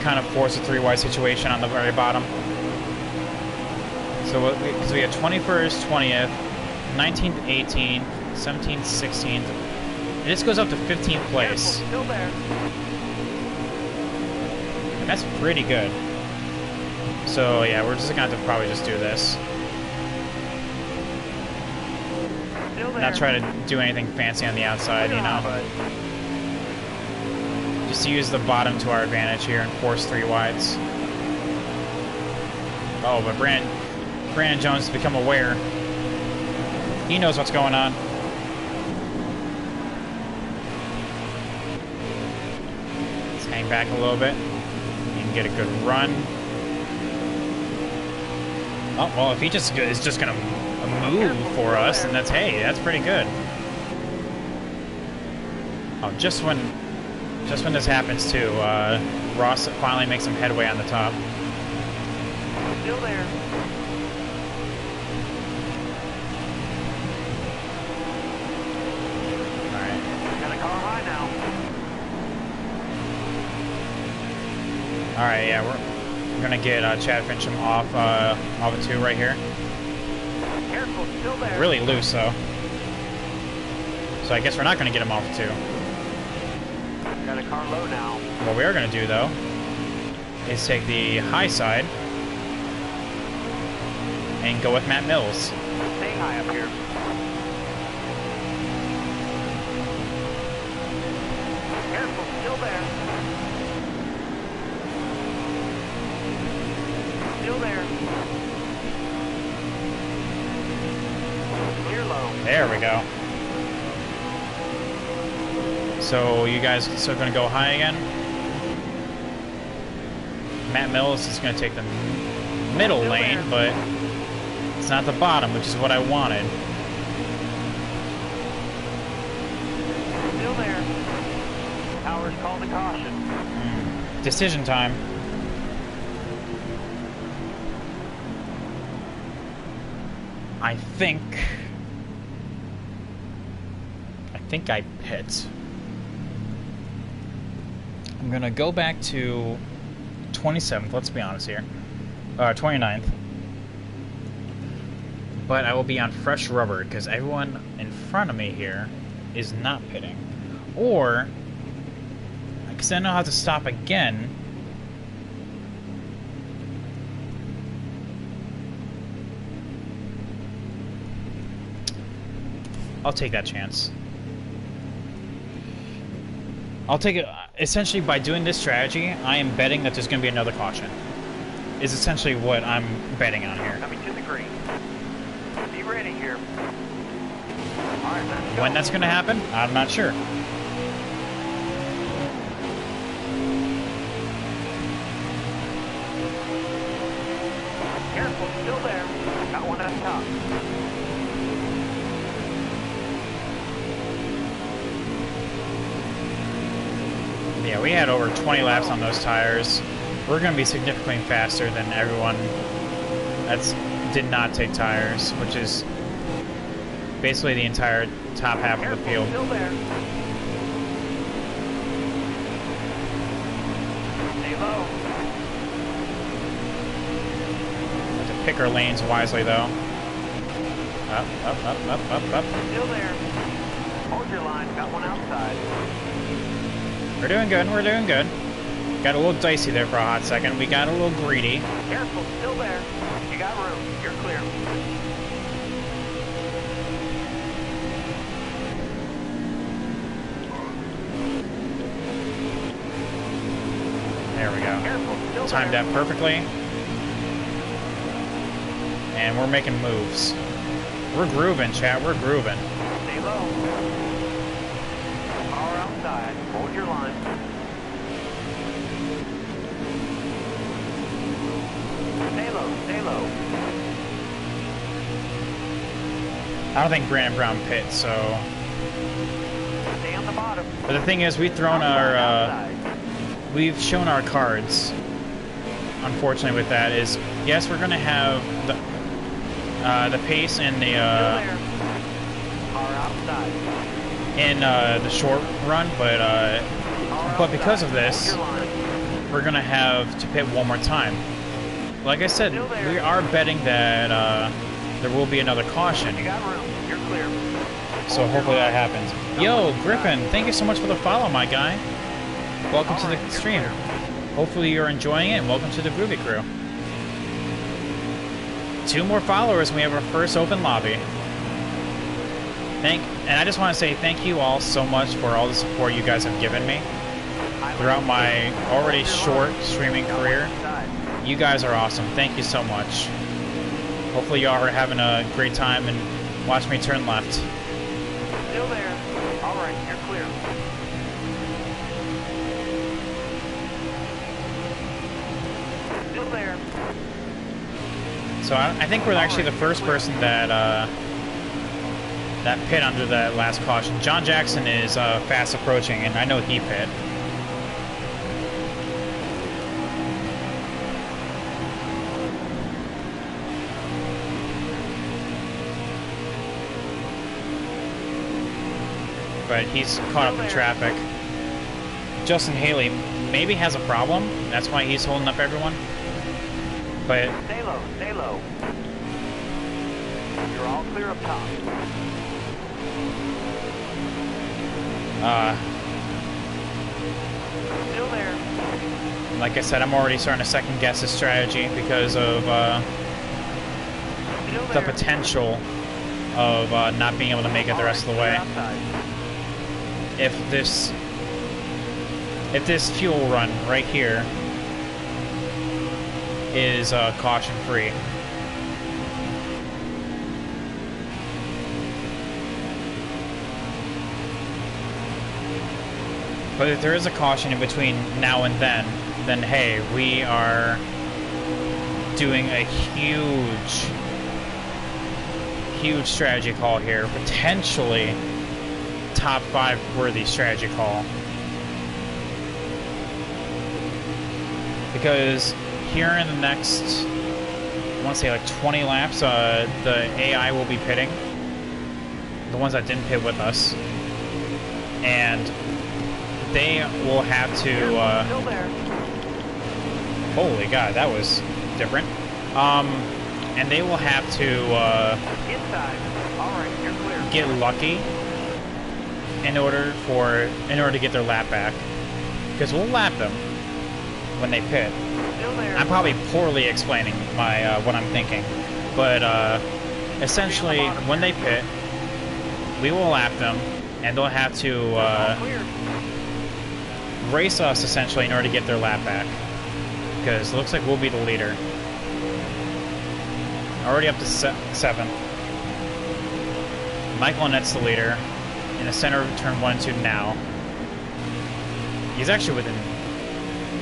Kind of force a 3-wide situation on the very bottom. So, because we have 21st, 20th, 19th, 18th, 17th, 16th. And this goes up to 15th place. Careful. Still there. And that's pretty good. So, yeah, we're just gonna have to probably just do this. Still there. Not try to do anything fancy on the outside, you know. Just use the bottom to our advantage here and force 3 wides. Oh, but Brandon Jones has become aware. He knows what's going on. Let's hang back a little bit. You can get a good run. Oh, well, if he just is just going to move for us, then that's, hey, that's pretty good. Oh, just when this happens too, Ross finally makes some headway on the top. Still there. Alright. Got a car high now. Alright, yeah, we're gonna get Chad Fincham off of 2 right here. Careful. Still there. Really loose, though. So I guess we're not gonna get him off of 2. Got a car low now. What we are going to do, though, is take the high side and go with Matt Mills. Stay high up here. Careful. Still there. Still there. Clear low. There we go. So you guys are still going to go high again. Matt Mills is going to take the middle lane, but it's not the bottom, which is what I wanted. Still there. Towers called a caution. Decision time. I think I pit. I'm gonna go back to 27th, let's be honest here. 29th. But I will be on fresh rubber because everyone in front of me here is not pitting. Or, because I know how to stop again. I'll take that chance. I'll take it. Essentially, by doing this strategy, I am betting that there's going to be another caution. is essentially what I'm betting on here. Coming to the green. Be ready here. All right, let's go. When that's going to happen, I'm not sure. Careful, still there. Got one up top. Yeah, we had over 20 laps on those tires. We're going to be significantly faster than everyone did not take tires, which is basically the entire top half of the field. Still there. Stay low. Have to pick our lanes wisely, though. Up, up, up, up, up, up. Still there. Hold your line. Got one outside. We're doing good, we're doing good. Got a little dicey there for a hot second. We got a little greedy. Careful, still there. You got room. You're clear. There we go. Careful, still Timed there. that perfectly. And we're making moves. We're grooving, chat, we're grooving. Stay low. Car outside. Hold your line. Stay low, stay low. I don't think Brandon Brown pit, so... Stay on the bottom. But the thing is, we've thrown our, Outside. we've shown our cards. Unfortunately with that is, yes, we're gonna have the pace and the, Still there. Car outside. in the short run, but because of this, Hold your line. we're gonna have to pit one more time. Like I said, we are betting that there will be another caution, You got room. You're clear. so hopefully that happens. Yo, Griffin, thank you so much for the follow, my guy. Welcome to the stream. Hopefully you're enjoying it, and welcome to the Groovy Crew. 2 more followers, and we have our first open lobby. And I just want to say thank you all so much for all the support you guys have given me throughout my already short streaming career. You guys are awesome. Thank you so much. Hopefully y'all are having a great time and watch me turn left. Still there. All right, you're clear. Still there. So I think we're actually the first person that that pit under that last caution. John Jackson is fast approaching, and I know he pit. But he's caught up in traffic. Justin Haley maybe has a problem. That's why he's holding up everyone. But Stay low, stay low. You're all clear up top. Still there. like I said, I'm already starting to second guess his strategy because of Still the there. potential of not being able to make it the rest of the way. Outside. If this fuel run right here is caution free. But if there is a caution in between now and then hey, we are doing a huge strategy call here, potentially top 5 worthy strategy call. Because here in the next, I want to say like 20 laps, the AI will be pitting. The ones that didn't pit with us. And they will have to, Still there. holy God, that was different. And they will have to Inside. All right, you're clear. get lucky in order to get their lap back. Because we'll lap them when they pit. Still there. I'm probably poorly explaining my what I'm thinking, but essentially when they pit, we will lap them, and they'll have to All clear. race us essentially in order to get their lap back. because it looks like we'll be the leader. Already up to 7th. Michael Annette's the leader in the center of turn 1 and 2 now. He's actually within,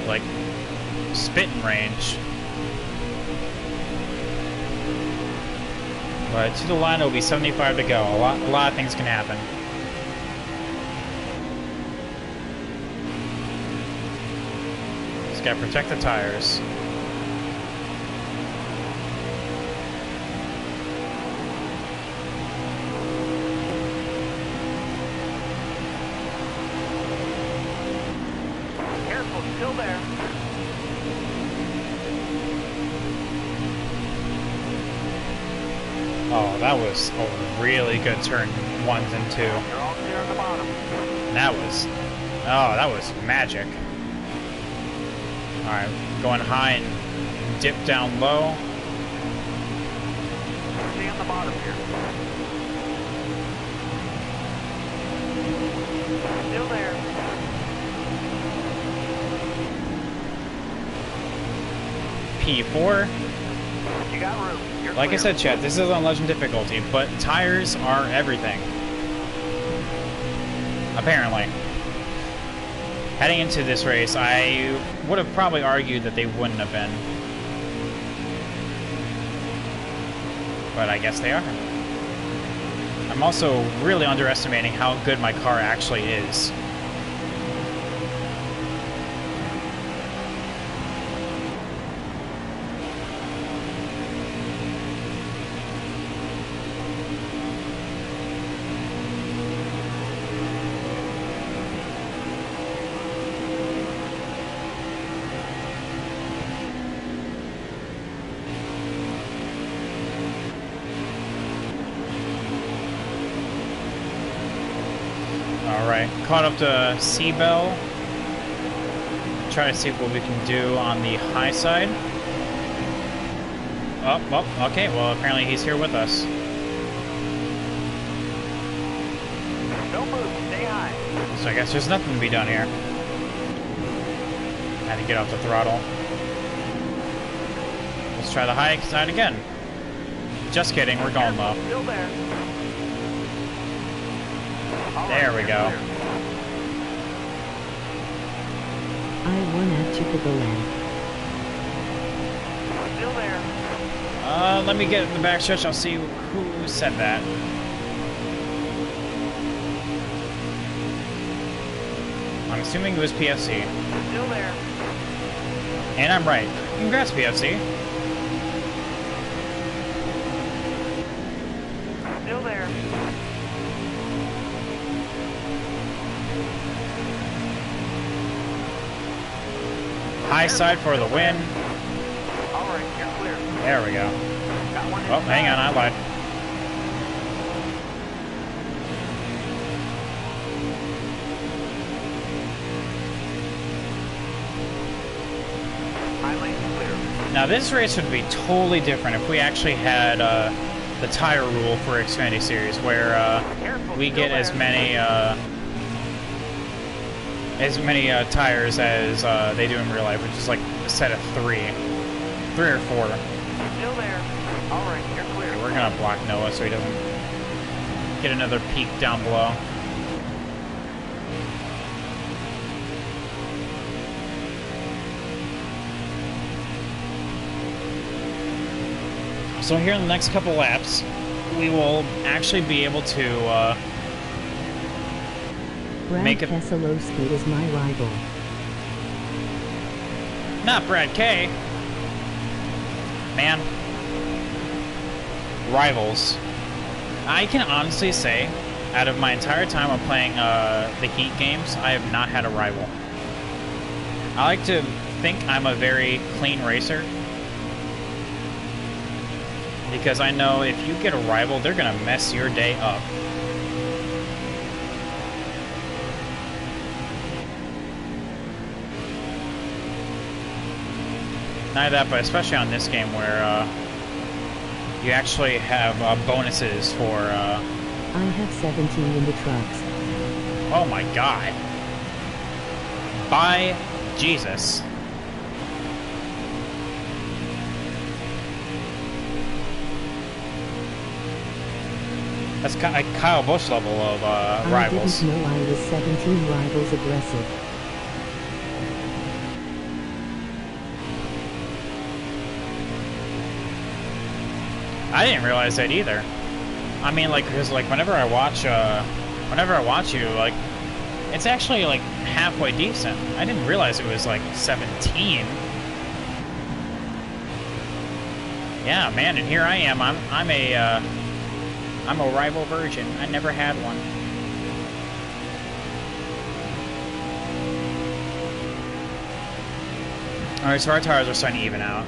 like, spitting range. But to the line, it'll be 75 to go. A lot of things can happen. Just gotta protect the tires. Careful, still there. Oh, that was a really good turn 1s and 2. You're all clear on the bottom. That was magic. Alright, going high and dip down low. Stay on the bottom here. Still there. P4. You got room. You're Like I clear. said, chat, this is on Legend difficulty, but tires are everything. Apparently. Heading into this race, I would have probably argued that they wouldn't have been. But I guess they are. I'm also really underestimating how good my car actually is. Alright, caught up to Seabell. Try to see what we can do on the high side. Oh, well, okay, well, apparently he's here with us. Don't move. Stay high. So I guess there's nothing to be done here. Had to get off the throttle. Let's try the high side again. Just kidding, we're going low. Still there. All There right, we you're go. clear. I won at Chicagoland. Still there. Let me get in the back stretch. I'll see who said that. I'm assuming it was PFC. Still there. And I'm right. Congrats, PFC. Still there. High side for the win. All right, you're clear. There we go. Got one Oh, hang on, I lied. High lane's clear. Now, this race would be totally different if we actually had the tire rule for Xfinity Series, where Careful, we still get as there. many tires as they do in real life, which is like a set of 3 or 4. Still there. All right, you're clear. We're gonna block Noah so he doesn't get another peak down below. So here in the next couple laps, we will actually be able to Brad Make it- Keselowski is my rival. not Brad K. Man. Rivals. I can honestly say, out of my entire time of playing the Heat games, I have not had a rival. I like to think I'm a very clean racer. Because I know if you get a rival, they're going to mess your day up. Not that, but especially on this game where you actually have bonuses for... I have 17 in the trucks. oh my god. By Jesus. That's Kyle Busch level of rivals. I didn't know I was 17 rivals aggressive. I didn't realize that either. I mean, like, because like whenever I watch you, like, it's actually like halfway decent. I didn't realize it was like 17. Yeah, man, and here I am. I'm a rival virgin. I never had one. Alright, so our tires are starting to even out.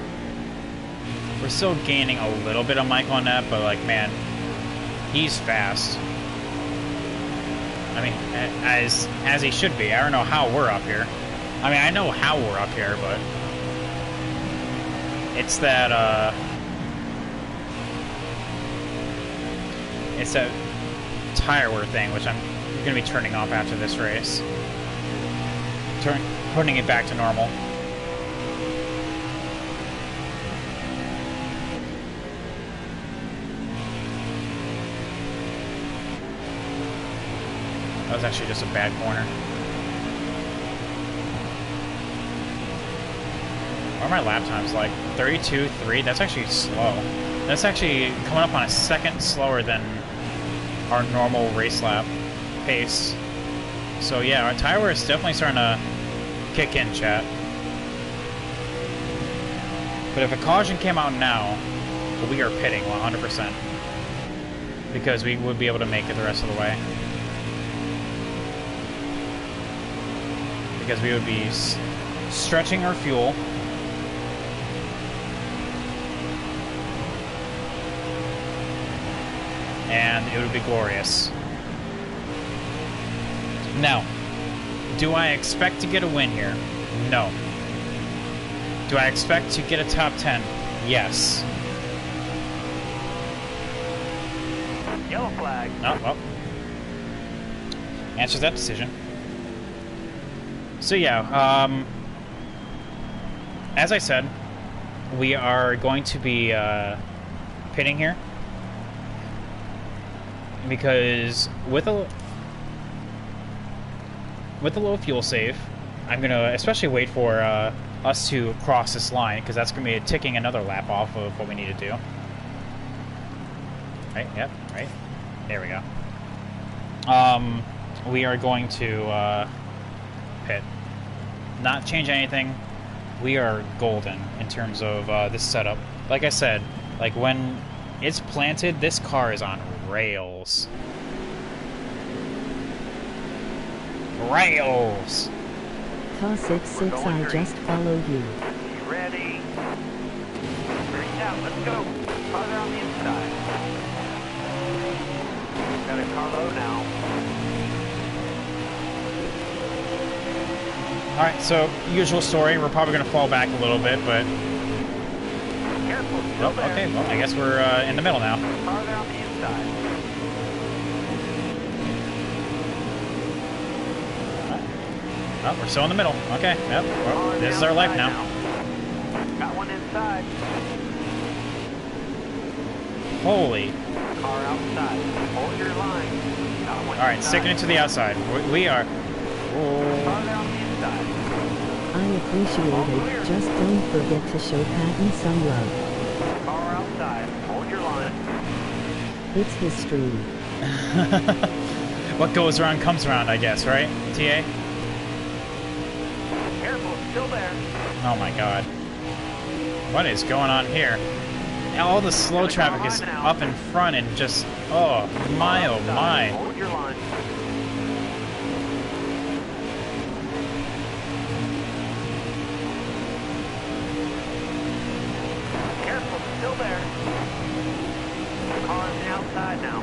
We're still gaining a little bit of Michael on that, but like, man, he's fast. I mean, as he should be. I don't know how we're up here. I mean, I know how we're up here, but it's that tire wear thing, which I'm gonna be turning off after this race. Putting it back to normal. That was actually just a bad corner. What are my lap times like? 32.3? That's actually slow. That's actually coming up on a second slower than our normal race lap pace. So yeah, our tire wear is definitely starting to kick in, chat. But if a caution came out now, we are pitting 100%. Because we would be able to make it the rest of the way. Because we would be stretching our fuel. And it would be glorious. Now, do I expect to get a win here? No. Do I expect to get a top 10? Yes. Yellow flag. Oh, well. Answers that decision. So yeah, as I said, we are going to be pitting here because with a low fuel save, I'm gonna especially wait for us to cross this line because that's gonna be ticking another lap off of what we need to do. Right? Yep. Right. There we go. We are going to pit. Not change anything. We are golden in terms of this setup. Like I said, like when it's planted, this car is on rails. Rails! Car 66, I just follow you. You ready? Reach out, let's go. Farther on the inside. Got a car low now. Alright, so usual story. We're probably going to fall back a little bit, but... Careful, still Oh, there. okay, well, I guess we're in the middle now. Farther on the inside. Oh, we're still in the middle. Okay, yep. Well, On this is the our life outside now. Got one inside. Holy. Car outside. Hold your line. Got one Alright, inside. sticking it to the outside. We are... Farther on the inside. I appreciate it, just don't forget to show Patton some love. Car outside. Hold your line. It's history. What goes around comes around, I guess, right, TA? Careful, still there. Oh my god. What is going on here? All the slow traffic is up in front and just... Oh, my oh my. Hold your line. Careful, still there. Car on the outside now.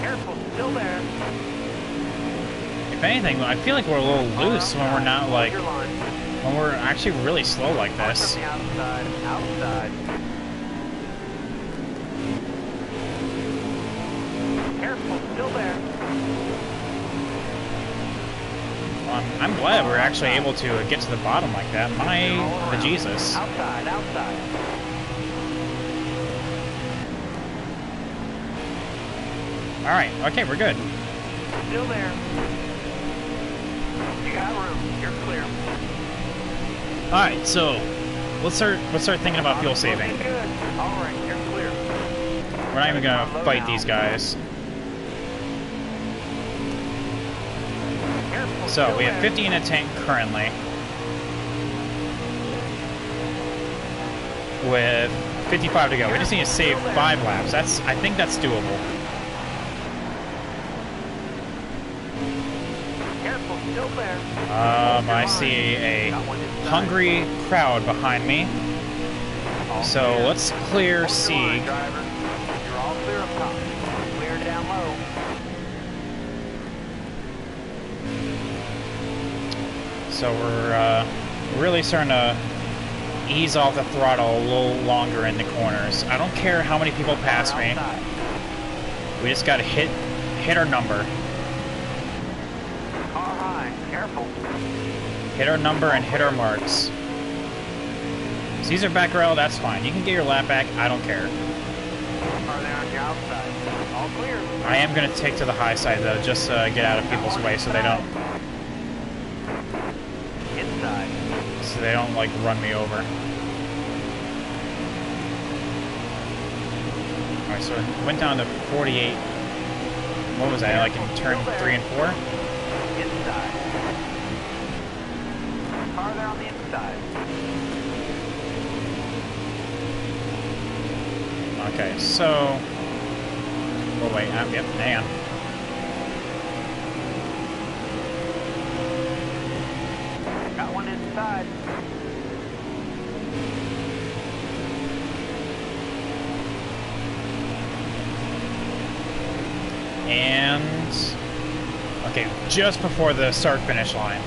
Careful, still there. If anything, I feel like we're a little loose when we're not, like... Hold your line. When we're actually really slow like this. From the outside, outside. Careful, still there. I'm glad we're actually able to get to the bottom like that. My bejesus. Outside, outside. Alright, okay, we're good. Still there. You got room. You're clear. Alright, so let's start thinking about fuel saving. Looking good. All right, you're clear. We're not even gonna fight these guys. Careful, So still we have there. 50 in a tank currently, with 55 to go. We just need to save 5 laps. I think that's doable. Careful, still there. I see a hungry crowd behind me. So let's clear Sieg. You're all clear up top. Clear down low. So we're really starting to ease off the throttle a little longer in the corners. I don't care how many people pass me. We just gotta hit our number. Car high. Careful. Hit our number and hit our marks. Caesar back rail, that's fine. You can get your lap back, I don't care. Car there on your outside. All clear. I am gonna take to the high side though, just to get out of people's way so they don't Inside. like run me over. Alright, so it went down to 48. What was that, like in turn 3 and 4? Inside. Car there on the inside. Okay, so... Oh wait, yep, hang on. Got one inside. And... Okay, just before the start-finish line.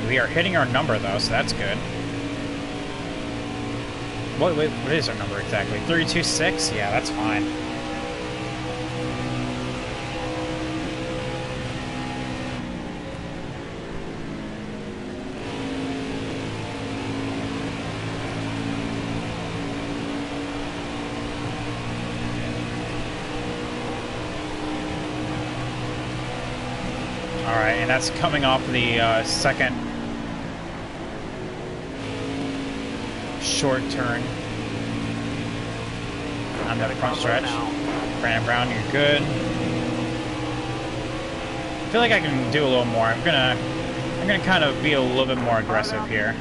We are hitting our number, though, so that's good. What is our number exactly? 32.6? Yeah, that's fine. Alright, and that's coming off the second short turn on the front stretch. Brandon Brown, you're good. I feel like I can do a little more. I'm gonna kind of be a little bit more aggressive here.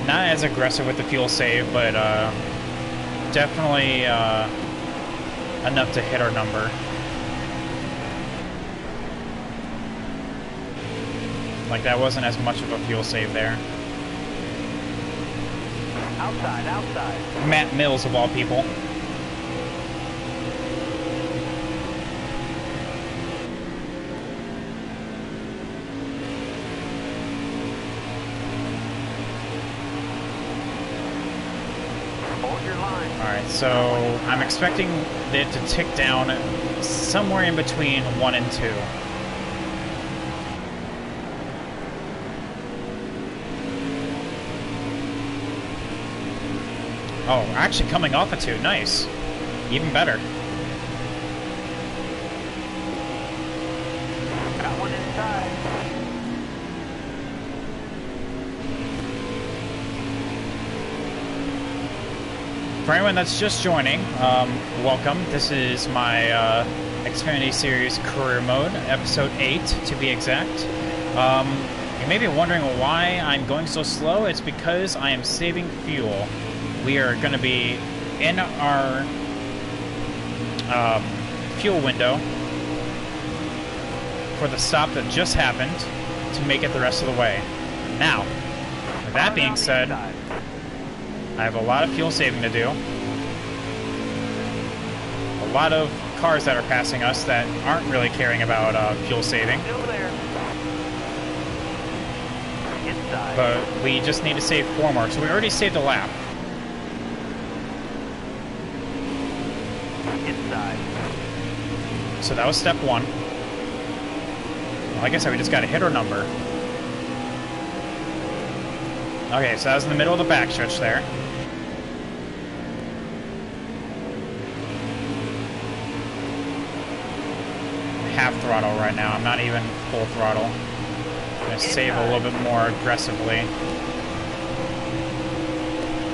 Not as aggressive with the fuel save, but definitely enough to hit our number. Like, that wasn't as much of a fuel save there. Outside, outside. Matt Mills, of all people. Hold your line. Alright, so I'm expecting it to tick down somewhere in between 1 and 2. Oh, actually coming off a 2. Nice. Even better. Got one inside. For anyone that's just joining, welcome. This is my Xfinity Series Career Mode, Episode 8 to be exact. You may be wondering why I'm going so slow. It's because I am saving fuel. We are going to be in our fuel window for the stop that just happened to make it the rest of the way. Now, with that being said, I have a lot of fuel saving to do. A lot of cars that are passing us that aren't really caring about fuel saving. Still there. Inside. But we just need to save 4 more. So we already saved a lap. Inside. So that was step 1. Like I said, we just got to hit our number. Okay, so that was in the middle of the backstretch there. Half throttle right now. I'm not even full throttle. I'm gonna save a little bit more aggressively.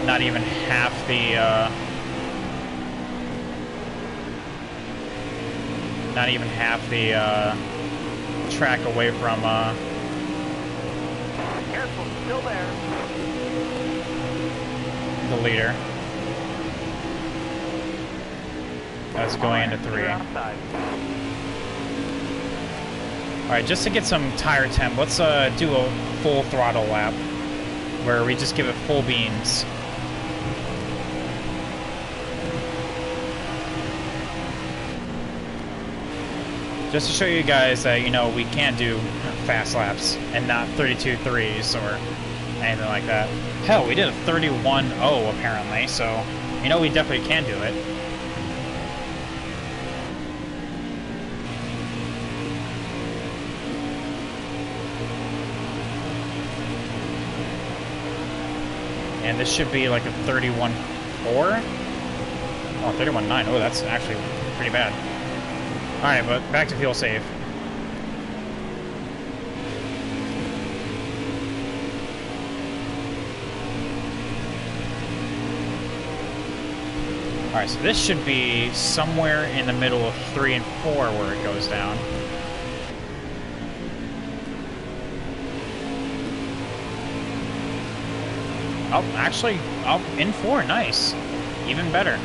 Not even half the track away from Careful, still there. the leader. I was going into 3. Outside. Alright, just to get some tire temp, let's do a full throttle lap where we just give it full beans. Just to show you guys that, you know, we can do fast laps and not 32.3s or anything like that. Hell, we did a 31.0 apparently, so, you know, we definitely can do it. And this should be like a 31.4? Oh, 31.9. Oh, that's actually pretty bad. Alright, but back to fuel save. Alright, so this should be somewhere in the middle of 3 and 4 where it goes down. Oh, actually, oh, in 4, nice. Even better.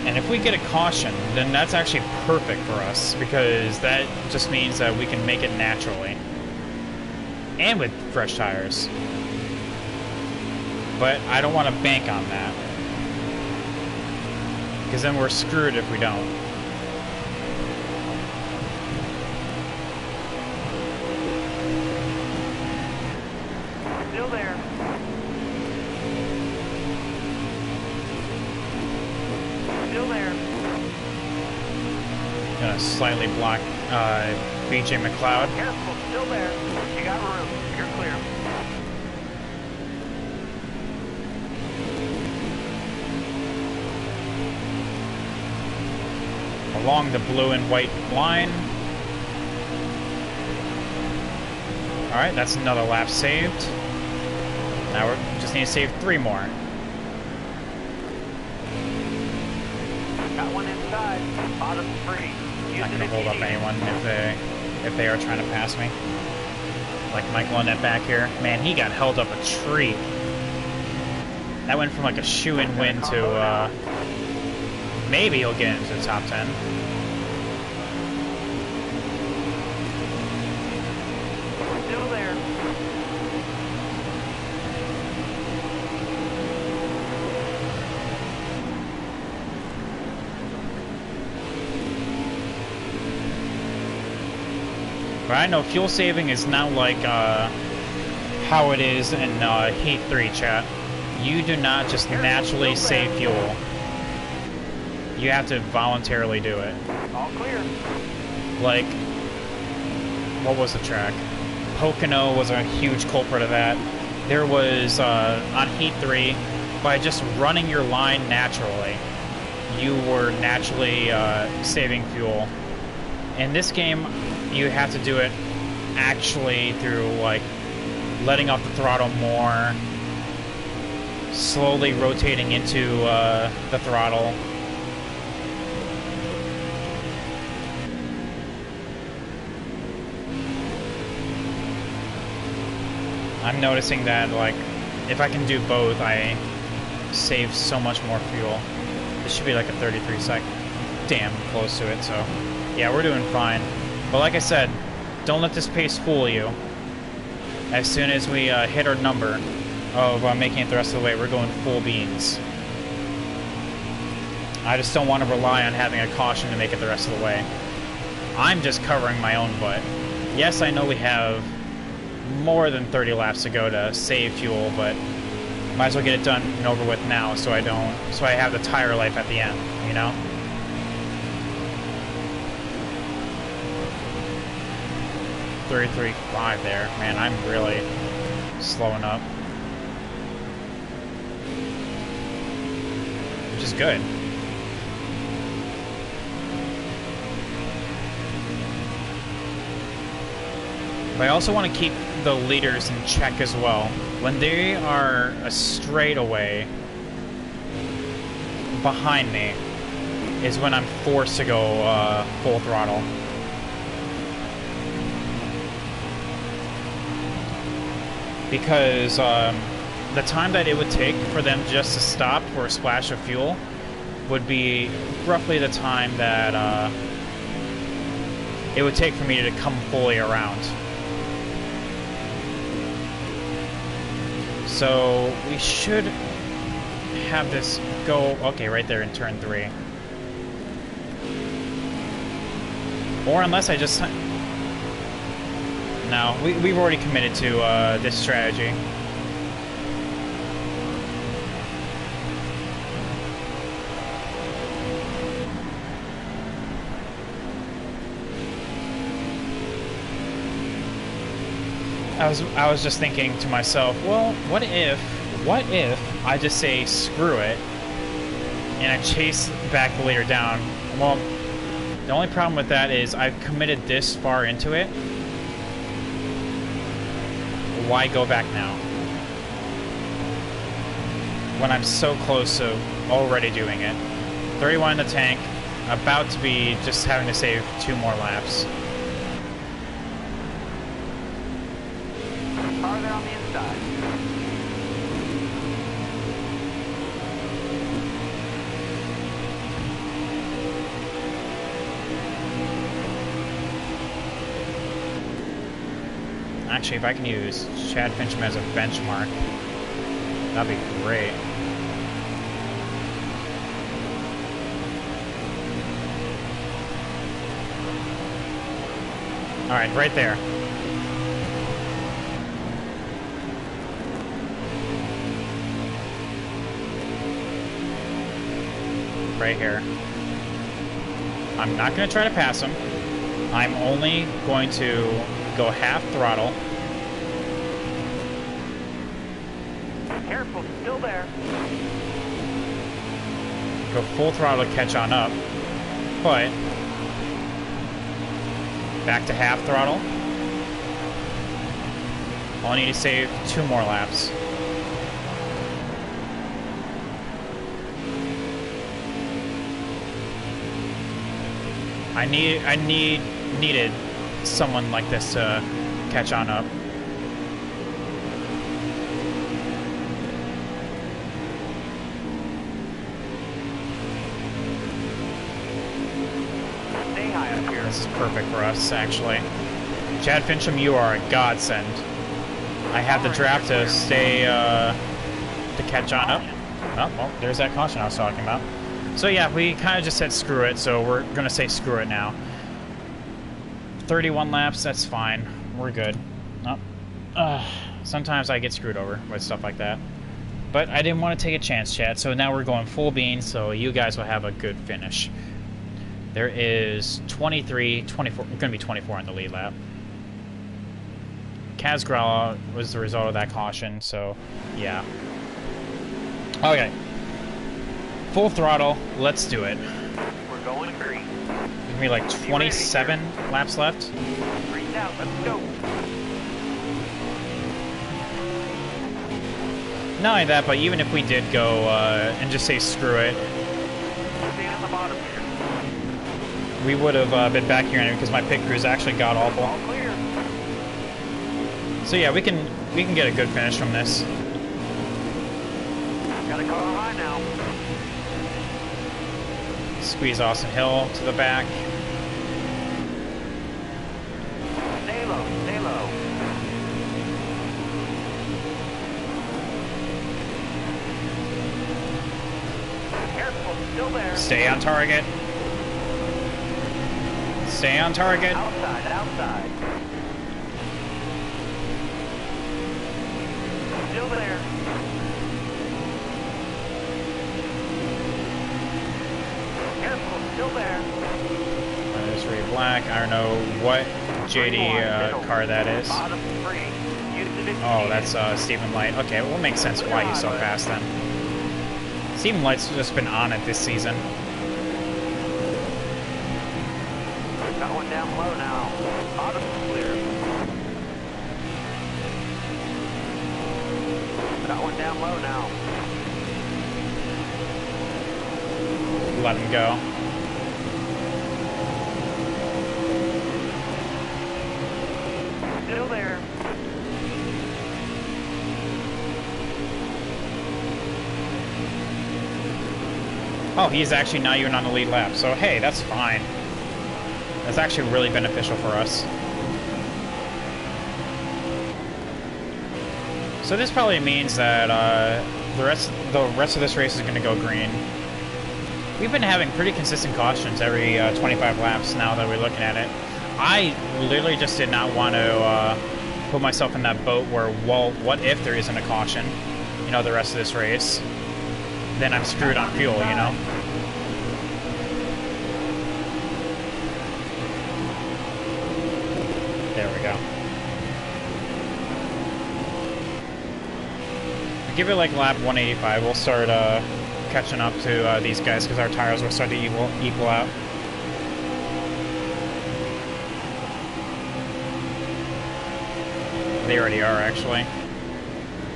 And if we get a caution, then that's actually perfect for us, because that just means that we can make it naturally. And with fresh tires. But I don't want to bank on that, because then we're screwed if we don't. Still there. Still there. Gonna slightly block BJ McLeod. Careful, still there. You got room. You're clear. Along the blue and white line. Alright, that's another lap saved. Now we just need to save 3 more. Got one inside. Bottom free. Not gonna hold up anyone if they are trying to pass me. Like Michael Annette back here. Man, he got held up a tree. That went from like a shoe-in win to maybe he'll get into the top 10. Still there. But I know fuel saving is not like how it is in Heat 3, chat. You do not just naturally save fuel. You have to voluntarily do it. All clear. Like, what was the track? Pocono was a huge culprit of that. There was, on Heat 3, by just running your line naturally, you were naturally saving fuel. In this game, you have to do it actually through, like, letting off the throttle more, slowly rotating into the throttle. I'm noticing that, like, if I can do both, I save so much more fuel. This should be like a 33 second. Damn close to it, so yeah, we're doing fine. But like I said, don't let this pace fool you. As soon as we hit our number of making it the rest of the way, we're going full beans. I just don't want to rely on having a caution to make it the rest of the way. I'm just covering my own butt. Yes, I know we have more than 30 laps to go to save fuel, but might as well get it done and over with now so I have the tire life at the end, you know? .335 there. Man, I'm really slowing up. Which is good. But I also want to keep the leaders in check as well. When they are a straightaway behind me is when I'm forced to go full throttle. Because the time that it would take for them just to stop for a splash of fuel would be roughly the time that it would take for me to come fully around. So we should have this go, okay, right there in turn 3. Or unless I just... No, we've already committed to this strategy. I was just thinking to myself, well, what if I just say screw it and I chase back the leader down? Well, the only problem with that is I've committed this far into it. Why go back now? When I'm so close to already doing it. 31 in the tank, about to be just having to save 2 more laps. Farther on the inside. Actually, if I can use Chad Fincham as a benchmark, that'd be great. Alright, right there. Right here. I'm not going to try to pass him. I'm only going to go half throttle. Careful, still there. Go full throttle to catch on up. But back to half throttle. I'll need to save 2 more laps. I needed someone like this to catch on up. Stay high up here. This is perfect for us, actually. Chad Fincham, you are a godsend. I have the draft to stay to catch on up. Oh, well, there's that caution I was talking about. So yeah, we kind of just said screw it, so we're going to say screw it now. 31 laps, that's fine. We're good. Oh. Sometimes I get screwed over with stuff like that. But I didn't want to take a chance, Chad, so now we're going full bean, so you guys will have a good finish. There is 23, 24, going to be 24 on the lead lap. Kaz Gralla was the result of that caution, so yeah. Okay. Full throttle, let's do it. We're going green. Give me like 27 laps left. Green's out, let's go. Not only that, but even if we did go and just say screw it, Stay on the bottom here. we would have been back here because my pit crew's actually god awful. All clear. So yeah, we can get a good finish from this. Got a car high now. Squeeze Austin Hill to the back. Stay low, stay low. Careful, still there. Stay on target. Stay on target. Outside, outside. Still there. Careful, still there. There's Ray Black. I don't know what JD car that is. Bottom three. Use the Oh, that's Stephen Light. Okay, well, it makes sense why he's so fast then. Stephen Light's just been on it this season. Got one down low now. Bottom's clear. Got one down low now. Let him go. Still there. Oh, he's actually not even on the lead lap, so hey, that's fine. That's actually really beneficial for us. So this probably means that the rest of this race is going to go green. We've been having pretty consistent cautions every 25 laps now that we're looking at it. I literally just did not want to put myself in that boat where, well, what if there isn't a caution, you know, the rest of this race? Then I'm screwed on fuel, you know? There we go. Give it like lap 185, we'll start catching up to these guys because our tires will start to equal out. They already are, actually.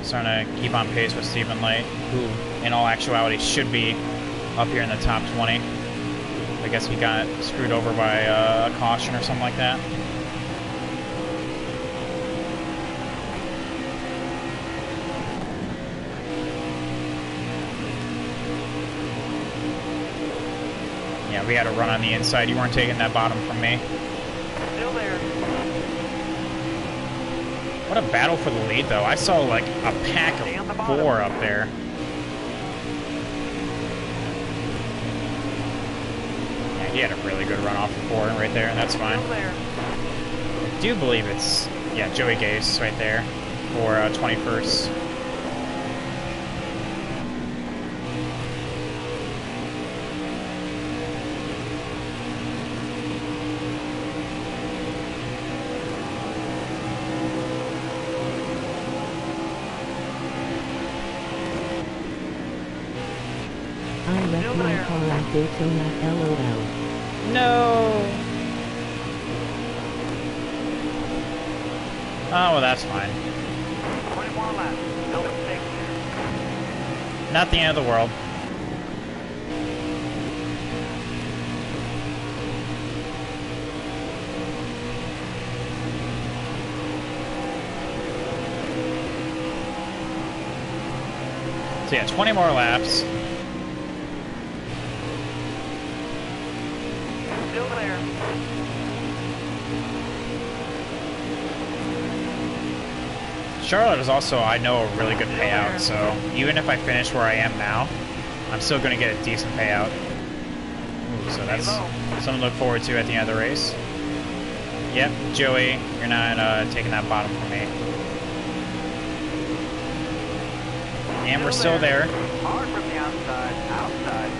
Starting to keep on pace with Stephen Light, who, in all actuality, should be up here in the top 20. I guess he got screwed over by a caution or something like that. Yeah, we had a run on the inside. You weren't taking that bottom from me. Still there. What a battle for the lead, though. I saw, like, a pack of 4 up there. Yeah, he had a really good run off of 4 right there, and that's fine. I do believe it's, yeah, Joey Gase right there for 21st. I left my car at Daytona, LOL. No! Oh, well, that's fine. 20 more laps. No mistake there. Not the end of the world. So yeah, 20 more laps. Still there. Charlotte is also, I know, a really good payout, so even if I finish where I am now, I'm still going to get a decent payout. Ooh, so that's something to look forward to at the end of the race. Yep, Joey, you're not taking that bottom from me. And we're still there. Hard from the outside. Outside.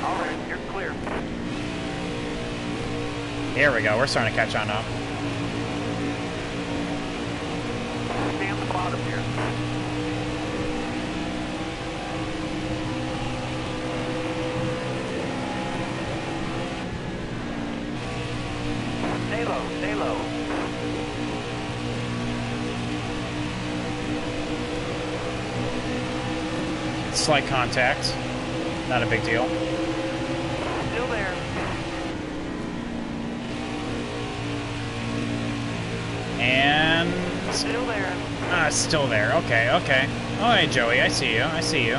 All right, you're clear. There we go. We're starting to catch on up. Stay on the bottom here. Stay low. Stay low. Slight contact. Not a big deal. Still there. And... Still there. still there. Okay, okay. All right, Joey, I see you. I see you.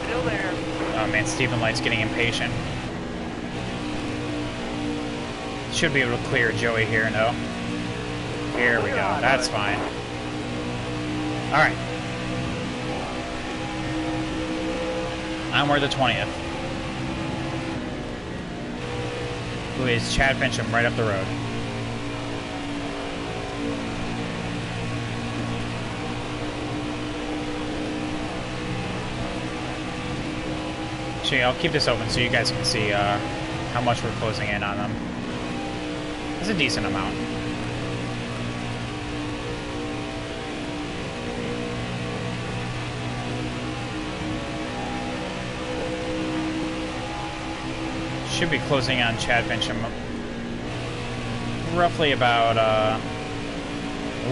Still there. Oh, man, Stephen Light's getting impatient. Should be able to clear Joey here, no? Here we go. That's fine. All right. And we're the 20th. who is Chad Fincham right up the road. Actually, I'll keep this open so you guys can see how much we're closing in on them. It's a decent amount. Should be closing on Chad Fincham roughly about,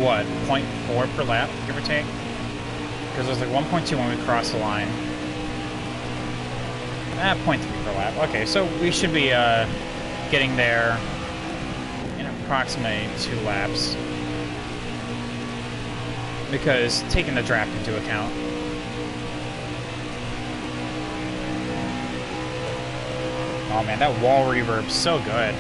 what, 0.4 per lap, give or take? Because it was like 1.2 when we crossed the line. 0.3 per lap. Okay, so we should be getting there in approximately 2 laps. Because taking the draft into account. Oh man, that wall reverb's so good.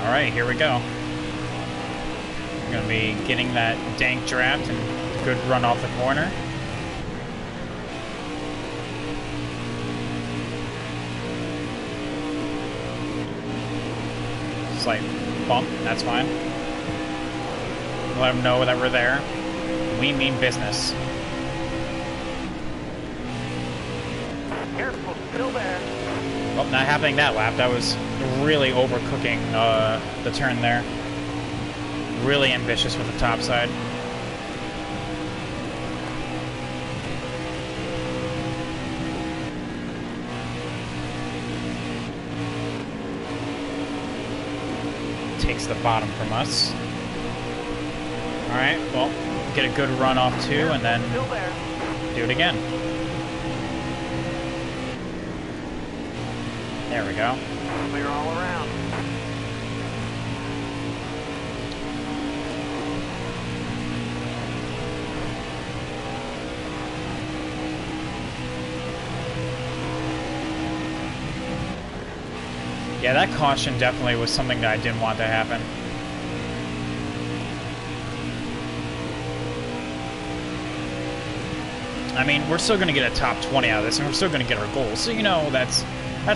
Alright, here we go. We're going to be getting that dank draft and a good run off the corner. Slight bump, that's fine. Let them know that we're there. We mean business. Careful, still there. Well, not happening that lap. That was really overcooking the turn there. Really ambitious with the top side. Takes the bottom from us. Alright, well, get a good run off too, and then do it again. There we go. Clear all around. Yeah, that caution definitely was something that I didn't want to happen. I mean, we're still going to get a top 20 out of this, and we're still going to get our goals. So, you know, that's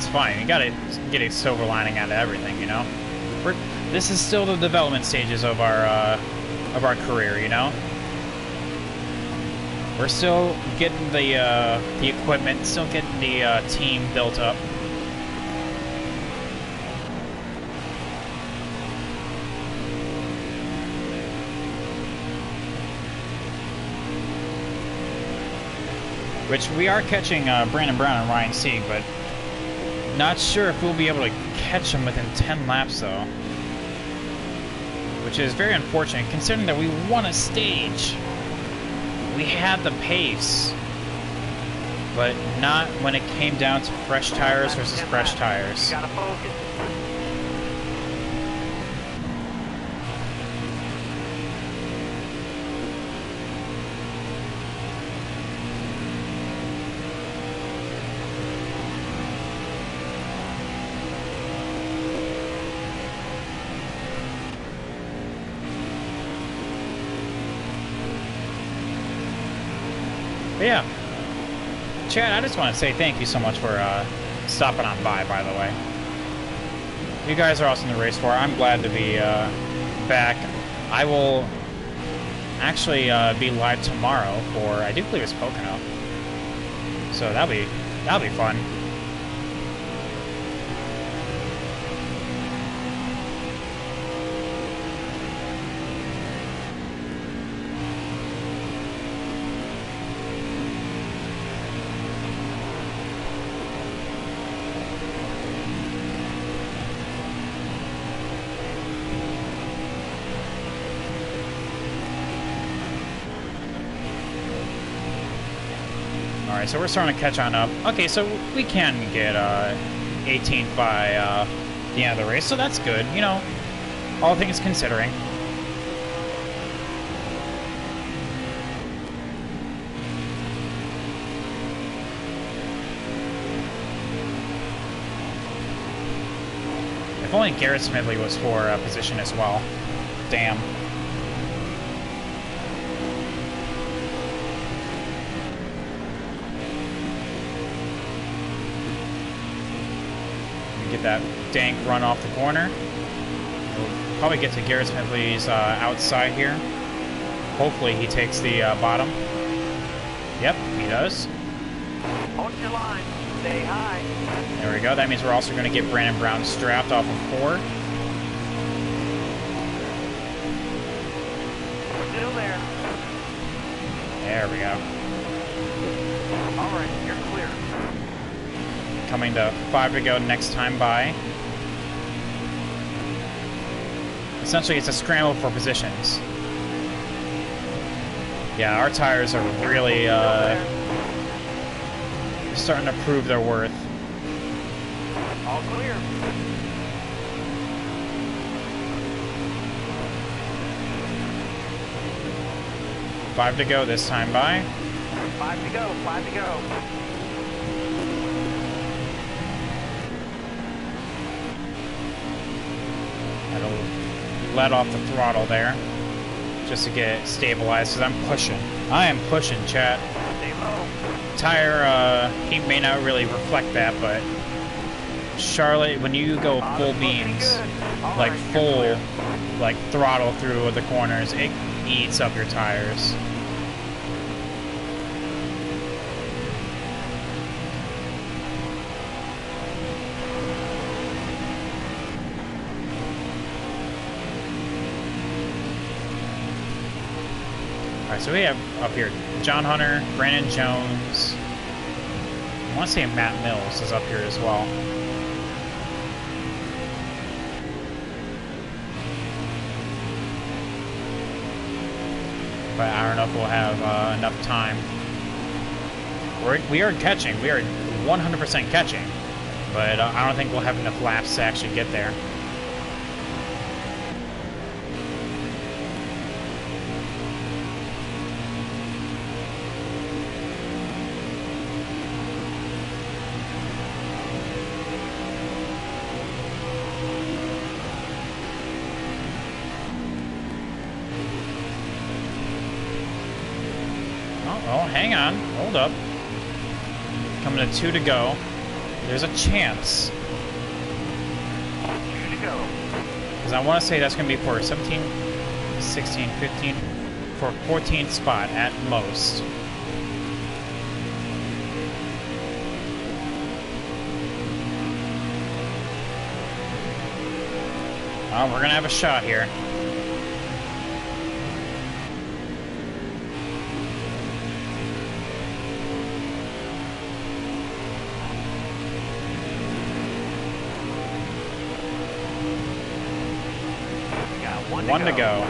fine. You got to get a silver lining out of everything, you know? This is still the development stages of our career, you know? We're still getting the equipment, still getting the team built up. Which we are catching Brandon Brown and Ryan Sieg, but not sure if we'll be able to catch them within 10 laps, though. Which is very unfortunate, considering that we won a stage. We had the pace, but not when it came down to fresh tires versus fresh tires. You gotta focus. But yeah, Chad, I just want to say thank you so much for stopping on by the way. You guys are awesome to race for. I'm glad to be back. I will actually be live tomorrow for, I do believe it's Pocono. So that'll be fun. Alright, so we're starting to catch on up. Okay, so we can get 18th by the end of the race, so that's good, you know, all things considering. If only Garrett Smedley was for position as well. Damn. that dank run off the corner. We'll probably get to Garrett Smedley's outside here. Hopefully he takes the bottom. Yep, he does. Hold your line. Stay high. There we go. That means we're also going to get Brandon Brown strapped off of 4. Still there. There we go. All right, you're clear. Coming to 5 to go next time by. Essentially, it's a scramble for positions. Yeah, our tires are really starting to prove their worth. All clear. Five to go this time by. 5 to go. 5 to go. That'll let off the throttle there, just to get it stabilized, because I'm pushing. I am pushing, chat. Stay low. Tire heat may not really reflect that, but Charlotte, when you go full beams, like full, like throttle through the corners, it eats up your tires. Alright, so we have up here John Hunter, Brandon Jones. I want to say Matt Mills is up here as well. But I don't know if we'll have enough time. We are catching. We are 100% catching. But I don't think we'll have enough laps to actually get there. Oh, hang on. Hold up. Coming to 2 to go. There's a chance. 2 to go. Because I want to say that's going to be for 17, 16, 15, for 14th spot at most. Oh, we're going to have a shot here. One to go.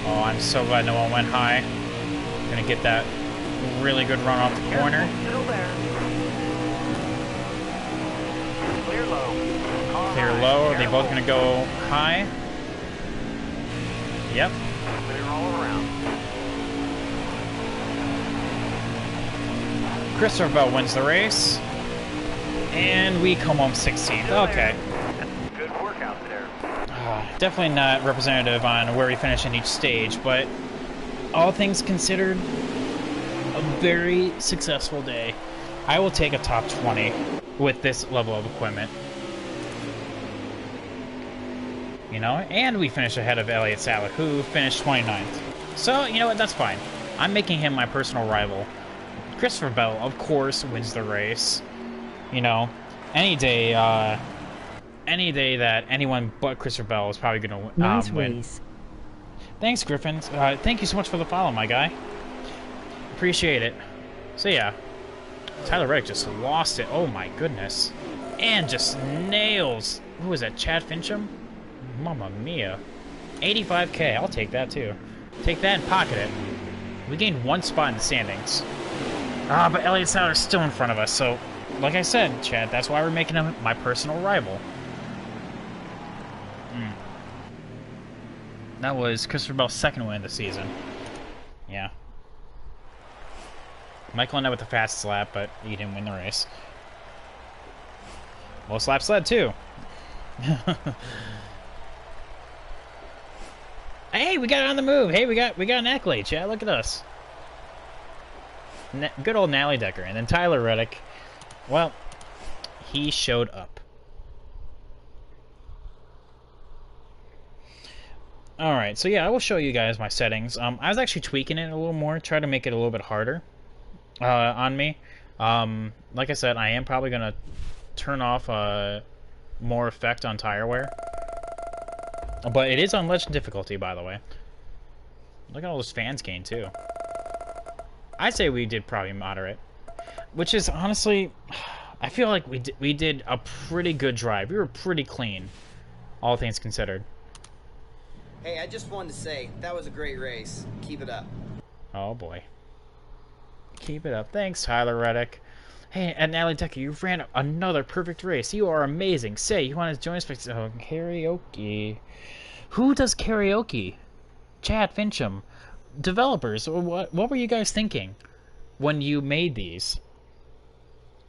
Oh, I'm so glad no one went high. Gonna get that really good run off the corner. Still there. Clear low. Car Clear high. low. Are they Careful. both gonna go high? Yep. Clear all around. Christopher Bell wins the race. And we come home 16th. Okay. Good workout there. Definitely not representative on where we finish in each stage, but all things considered, a very successful day. I will take a top 20 with this level of equipment. You know, and we finished ahead of Elliott Sadler, who finished 29th. So, you know what, that's fine. I'm making him my personal rival. Christopher Bell, of course, wins the race. You know, any day that anyone but Christopher Bell is probably going to Nice win. race. Thanks, Griffin. Thank you so much for the follow, my guy. Appreciate it. So yeah, Tyler Reddick just lost it. Oh my goodness. And just nails. Who was that, Chad Fincham? Mamma mia. 85K, I'll take that too. Take that and pocket it. We gained 1 spot in the standings. But Elliott Sadler's still in front of us, so like I said, Chad, that's why we're making him my personal rival. That was Christopher Bell's 2nd win of the season. Yeah. Michael ended up with the fastest lap, but he didn't win the race. Most laps led, too. Hey, we got it on the move. Hey, we got an accolade, Chad. Look at us. good old Natalie Decker. And then Tyler Reddick, well, he showed up. Alright, so yeah, I will show you guys my settings. I was actually tweaking it a little more, try to make it a little bit harder on me. Like I said, I am probably going to turn off more effect on tire wear. But it is on legend difficulty, by the way. Look at all those fans gain, too. I'd say we did probably moderate. Which is, honestly, I feel like we did a pretty good drive. We were pretty clean, all things considered. Hey, I just wanted to say, that was a great race. Keep it up. Oh, boy. Keep it up. Thanks, Tyler Reddick. Hey, and Natalie Decker, you ran another perfect race. You are amazing. Say, you want to join us for karaoke? Who does karaoke? Chad Fincham. Developers, what were you guys thinking when you made these?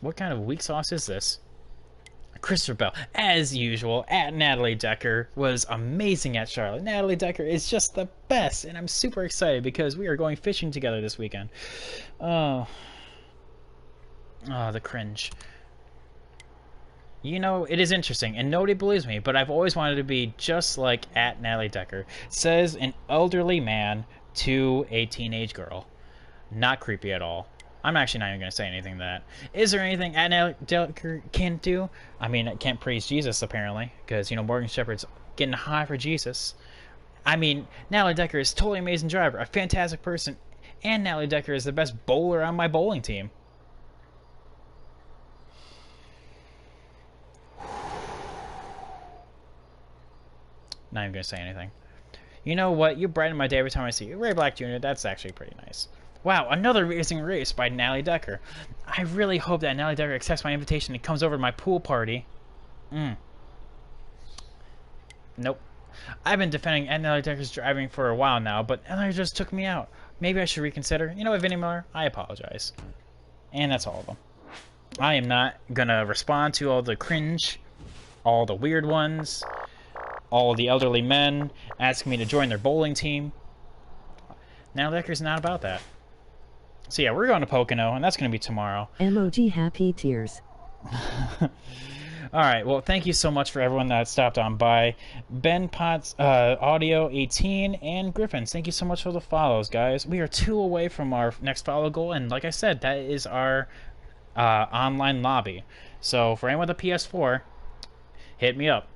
What kind of weak sauce is this? Christopher Bell, as usual, at Natalie Decker, was amazing at Charlotte. Natalie Decker is just the best, and I'm super excited because we are going fishing together this weekend. Oh, the cringe. You know, it is interesting, and nobody believes me, but I've always wanted to be just like at Natalie Decker, says an elderly man to a teenage girl. Not creepy at all. I'm actually not even going to say anything to that. Is there anything Natalie Decker can't do? I mean, I can't praise Jesus, apparently, because, you know, Morgan Shepherd's getting high for Jesus. I mean, Natalie Decker is a totally amazing driver, a fantastic person, and Natalie Decker is the best bowler on my bowling team. Not even going to say anything. You know what? You brighten my day every time I see you. Ray Black Jr., that's actually pretty nice. Wow, another amazing race by Natalie Decker. I really hope that Natalie Decker accepts my invitation and comes over to my pool party. Nope. I've been defending Natalie Decker's driving for a while now, but Natalie just took me out. Maybe I should reconsider. You know what, Vinnie Miller? I apologize. And that's all of them. I am not gonna respond to all the cringe, all the weird ones, all the elderly men asking me to join their bowling team. Natalie Decker's not about that. So yeah, we're going to Pocono, and that's going to be tomorrow. Emoji happy tears. Alright, well, thank you so much for everyone that stopped on by. Ben Potts, Audio 18, and Griffins, thank you so much for the follows, guys. We are 2 away from our next follow goal, and like I said, that is our online lobby. So for anyone with a PS4, hit me up.